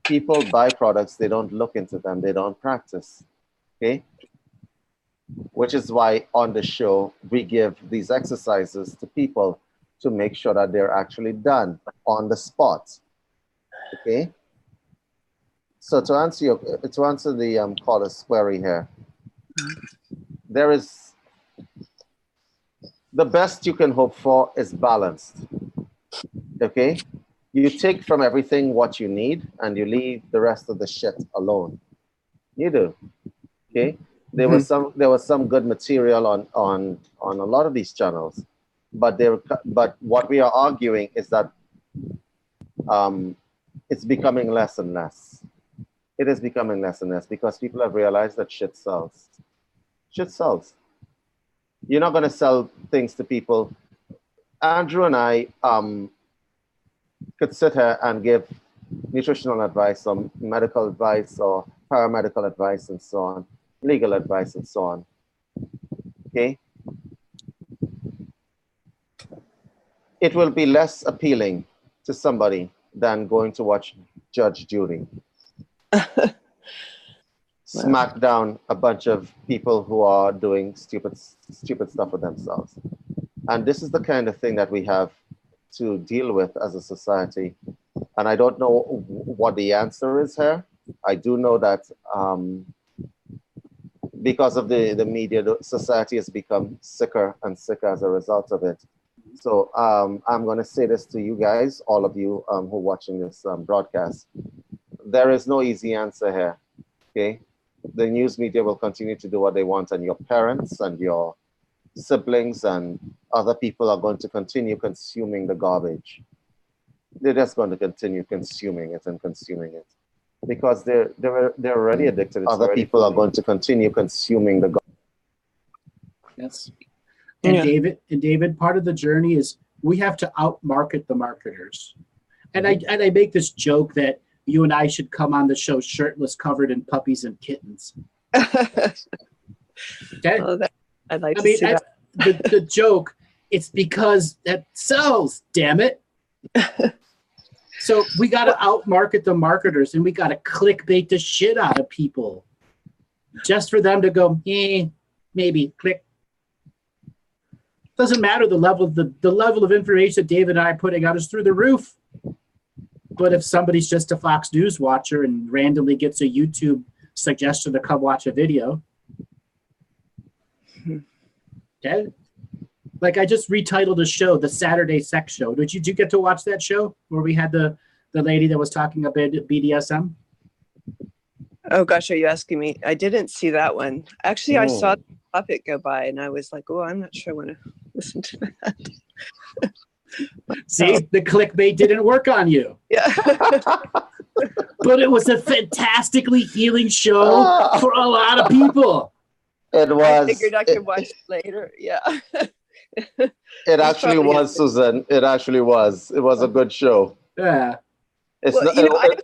people buy products, they don't look into them, they don't practice, okay? Which is why on the show, we give these exercises to people to make sure that they're actually done on the spot, okay? So to answer the caller's query here, there is, the best you can hope for is balanced, okay? You take from everything what you need and you leave the rest of the shit alone. You do, okay? There was some good material on a lot of these channels, but what we are arguing is that it's becoming less and less. It is becoming less and less because people have realized that shit sells. Shit sells. You're not going to sell things to people. Andrew and I could sit here and give nutritional advice or medical advice or paramedical advice and so on, legal advice and so on. Okay? It will be less appealing to somebody than going to watch Judge Judy. Smack down a bunch of people who are doing stupid stuff with themselves. And this is the kind of thing that we have to deal with as a society. And I don't know what the answer is here. I do know that because of the media, the society has become sicker and sicker as a result of it. So I'm going to say this to you guys, all of you who are watching this broadcast. There is no easy answer here, okay? The news media will continue to do what they want, and your parents and your siblings and other people are going to continue consuming the garbage. They're just going to continue consuming it and consuming it because they're already addicted. Other people are going to continue consuming the garbage. Yes. And David, part of the journey is we have to outmarket the marketers. And I make this joke that you and I should come on the show shirtless, covered in puppies and kittens. Okay? Oh, I'd like to see that. The joke, it's because that sells, damn it. So we got to outmarket the marketers, and we got to clickbait the shit out of people just for them to go, maybe click. Doesn't matter the level of information that David and I are putting out is through the roof. But if somebody's just a Fox News watcher and randomly gets a YouTube suggestion to come watch a video, okay? Like I just retitled a show, The Saturday Sex Show. Did you get to watch that show where we had the The lady that was talking about BDSM? Oh gosh, are you asking me? I didn't see that one. Actually, I saw the topic go by and I was like, oh, I'm not sure I want to listen to that. See, the clickbait didn't work on you. Yeah. But it was a fantastically healing show for a lot of people. It was. I figured I could watch it later. Yeah. It actually was, Susan. It actually was. It was a good show. Yeah. It's well, not,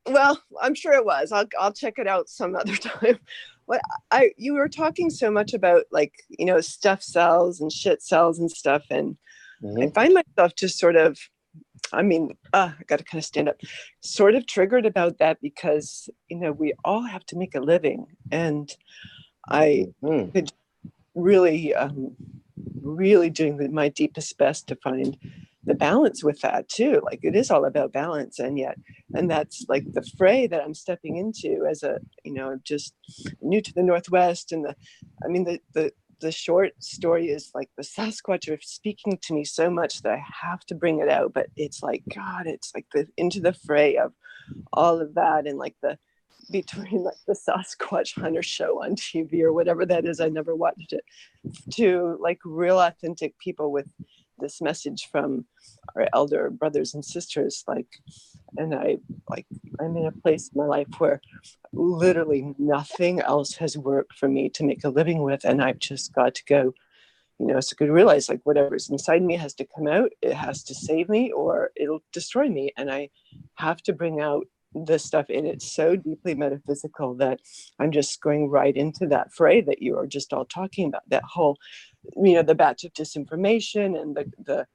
well, I'm sure it was. I'll check it out some other time. But you were talking so much about like, stuff sells and shit sells and stuff. And I find myself just sort of, I got to kind of stand up, sort of triggered about that because, we all have to make a living. And I could really, really doing my deepest best to find the balance with that too. Like it is all about balance. And that's like the fray that I'm stepping into as a, just new to the Northwest. And the short story is like the Sasquatch are speaking to me so much that I have to bring it out. But it's like, God, it's like into the fray of all of that. And like between like the Sasquatch Hunter show on TV or whatever that is, I never watched it, to like real authentic people with this message from our elder brothers and sisters. And I'm in a place in my life where literally nothing else has worked for me to make a living with. And I've just got to go, so I could realize like whatever's inside me has to come out. It has to save me or it'll destroy me. And I have to bring out this stuff. And it's so deeply metaphysical that I'm just going right into that fray that you are just all talking about, that whole, the batch of disinformation and the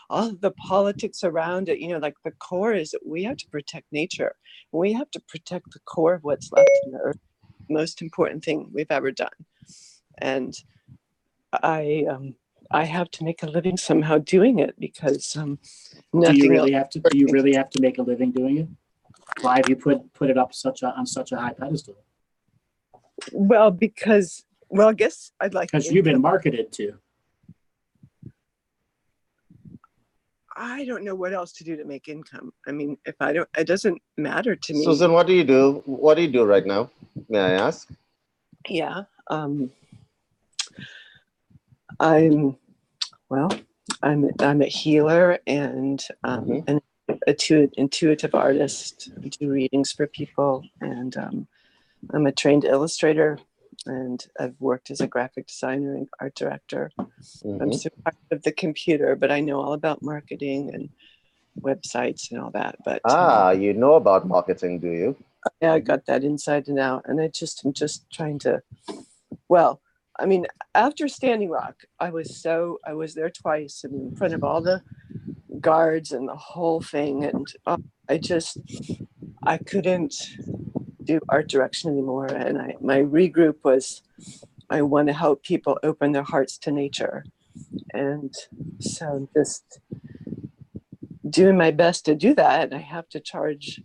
all of the politics around it. Like the core is that we have to protect nature. We have to protect the core of what's left in the earth. Most important thing we've ever done. And I have to make a living somehow doing it because do you really have to make a living doing it? Why have you put it up on such a high pedestal? Well, because I guess I'd like because you've been marketed to. I don't know what else to do to make income. I mean, if I don't, it doesn't matter to me. Susan, what do you do? What do you do right now? May I ask? Yeah. I'm a healer and an intuitive artist. I do readings for people, and I'm a trained illustrator, and I've worked as a graphic designer and art director. I'm so part of the computer, but I know all about marketing and websites and all that. But you know about marketing, do you? Yeah, I got that inside and out, and I'm just trying to. Well, I mean, after Standing Rock, I was there twice in front of all the guards and the whole thing, and I couldn't do art direction anymore. And my regroup was, I want to help people open their hearts to nature, and so just doing my best to do that. And I have to charge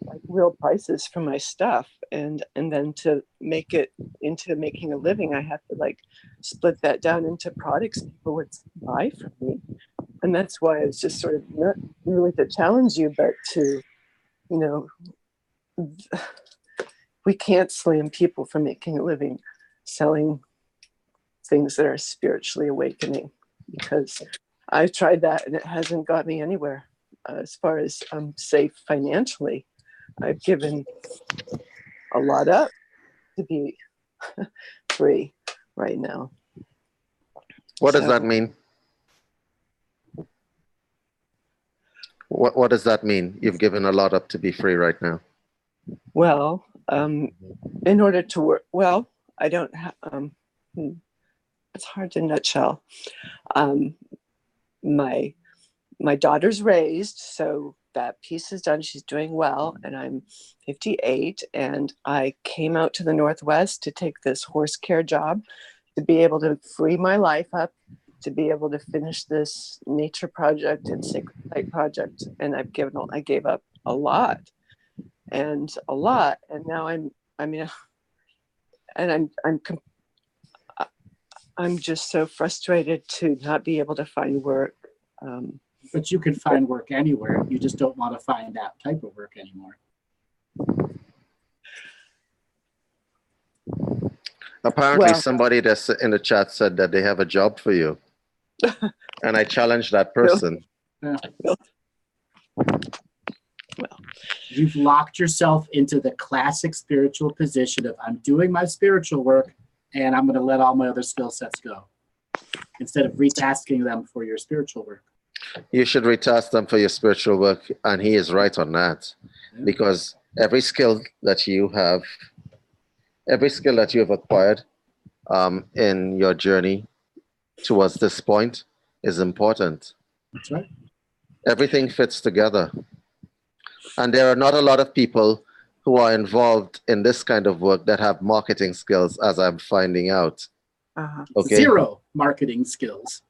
like real prices for my stuff, and then to make it into making a living, I have to like split that down into products people would buy from me. And that's why it's just sort of not really to challenge you, but to, we can't slam people from making a living selling things that are spiritually awakening, because I've tried that and it hasn't got me anywhere. As far as I'm safe financially, I've given a lot up to be free right now. What does that mean? What does that mean? You've given a lot up to be free right now. Well, in order to work, well, I don't have, it's hard to nutshell. My daughter's raised, so that piece is done. She's doing well, and I'm 58, and I came out to the Northwest to take this horse care job, to be able to free my life up, to be able to finish this nature project and sacred site project. And I gave up a lot, and now I'm just so frustrated to not be able to find work. But you can find work anywhere. You just don't want to find that type of work anymore. Apparently, somebody that's in the chat said that they have a job for you. And I challenged that person. Yeah. Well, You've locked yourself into the classic spiritual position of I'm doing my spiritual work and I'm going to let all my other skill sets go instead of retasking them for your spiritual work. You should retask them for your spiritual work, and he is right on that. Yeah. Because every skill that you have acquired in your journey towards this point is important. That's right. Everything fits together. And there are not a lot of people who are involved in this kind of work that have marketing skills, as I'm finding out. Okay? Zero marketing skills.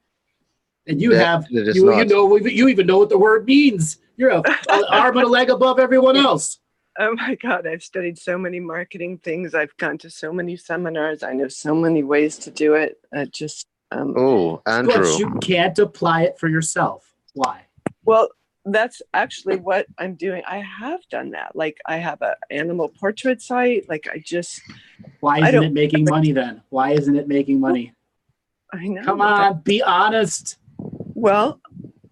And you you even know what the word means. You're an arm and a leg above everyone else. Oh my God, I've studied so many marketing things. I've gone to so many seminars. I know so many ways to do it. Oh, Andrew. But you can't apply it for yourself. Why? Well, that's actually what I'm doing. I have done that. Like I have an animal portrait site. Why isn't it making money then? Why isn't it making money? I know. Come on, be honest. Well,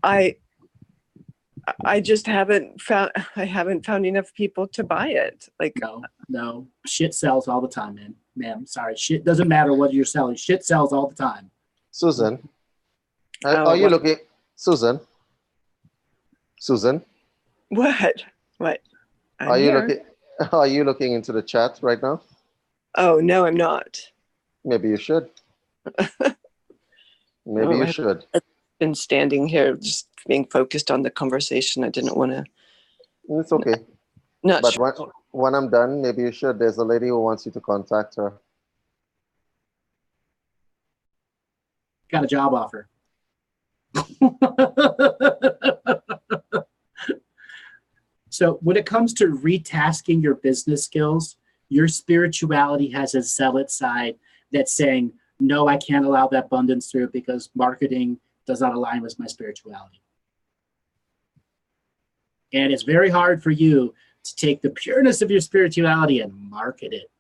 I just haven't found enough people to buy it. Like no, shit sells all the time, man. Ma'am, sorry, shit doesn't matter what you're selling. Shit sells all the time. Susan, are you looking? Susan. What? Are you looking into the chat right now? Oh no, I'm not. Maybe you should. Maybe you should. I've been standing here just being focused on the conversation. I didn't want to. It's okay. Not but sure. when I'm done, maybe you should. There's a lady who wants you to contact her. Got a job offer. So when it comes to retasking your business skills, your spirituality has a zealot side that's saying, no, I can't allow that abundance through because marketing does not align with my spirituality. And it's very hard for you to take the pureness of your spirituality and market it.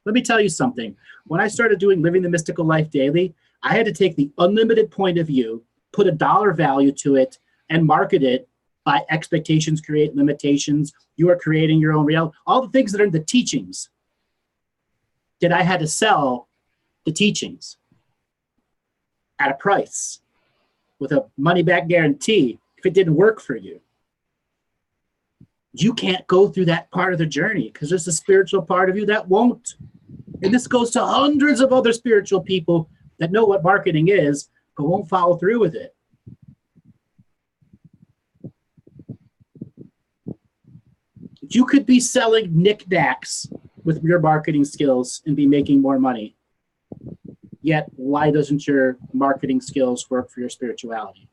Let me tell you something. When I started doing Living the Mystical Life Daily, I had to take the unlimited point of view, put a dollar value to it, and market it by expectations create limitations. You are creating your own reality. All the things that are in the teachings that I had to sell the teachings at a price with a money-back guarantee if it didn't work for you. You can't go through that part of the journey because there's a spiritual part of you that won't. And this goes to hundreds of other spiritual people that know what marketing is, but won't follow through with it. You could be selling knickknacks with your marketing skills and be making more money. Yet, why doesn't your marketing skills work for your spirituality?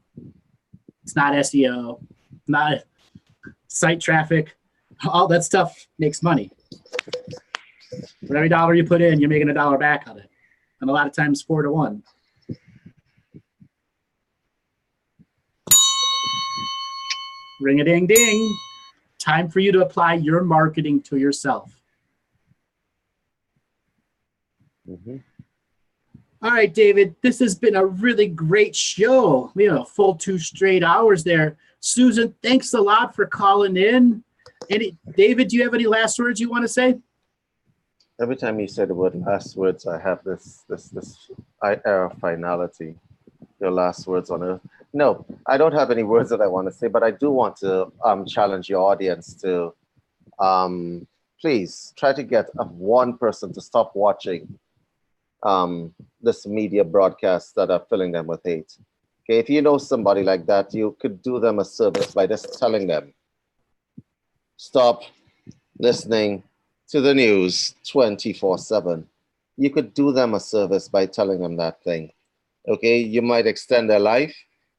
It's not SEO, not site traffic. All that stuff makes money. For every dollar you put in, you're making $1 back on it. And a lot of times 4 to 1. Ring a ding ding. Time for you to apply your marketing to yourself. Mm-hmm. All right, David, this has been a really great show. We have a full 2 straight hours there. Susan, thanks a lot for calling in. David, do you have any last words you want to say? Every time you say the word last words, I have this air of finality. Your last words on earth. No, I don't have any words that I want to say, but I do want to challenge your audience to please try to get one person to stop watching this media broadcast that are filling them with hate. Okay, if you know somebody like that, you could do them a service by just telling them, stop listening to the news 24/7. You could do them a service by telling them that thing. Okay, you might extend their life.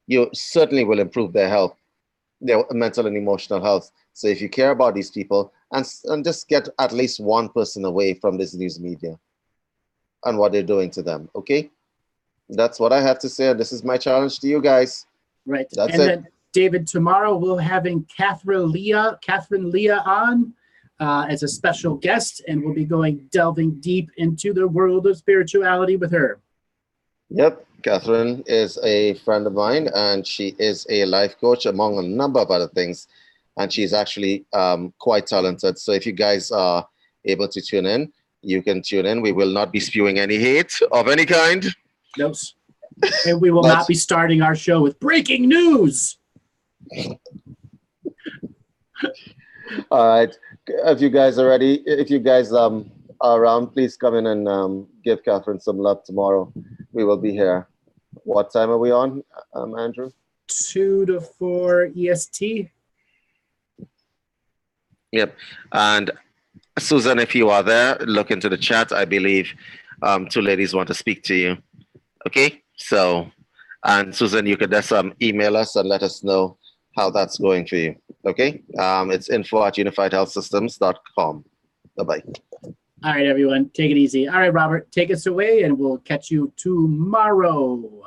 You certainly will improve their health, their mental and emotional health. So if you care about these people, and just get at least one person away from this news media and what they're doing to them, okay? That's what I have to say. This is my challenge to you guys. Right. That's and it. Then David, tomorrow we're having Catherine Leah on as a special guest, and we'll be delving deep into the world of spirituality with her. Yep, Catherine is a friend of mine, and she is a life coach, among a number of other things. And she's actually quite talented. So if you guys are able to tune in, you can tune in. We will not be spewing any hate of any kind. Nope. And we will not be starting our show with breaking news. All right. If you guys are ready, if you guys are around, please come in and give Catherine some love tomorrow. We will be here. What time are we on, Andrew? 2 to 4 EST. Yep. And Susan, if you are there, look into the chat. I believe 2 ladies want to speak to you. Okay. So, and Susan, you could just email us and let us know how that's going for you. Okay. It's info@unifiedhealthsystems.com. Bye-bye. All right, everyone. Take it easy. All right, Robert, take us away, and we'll catch you tomorrow.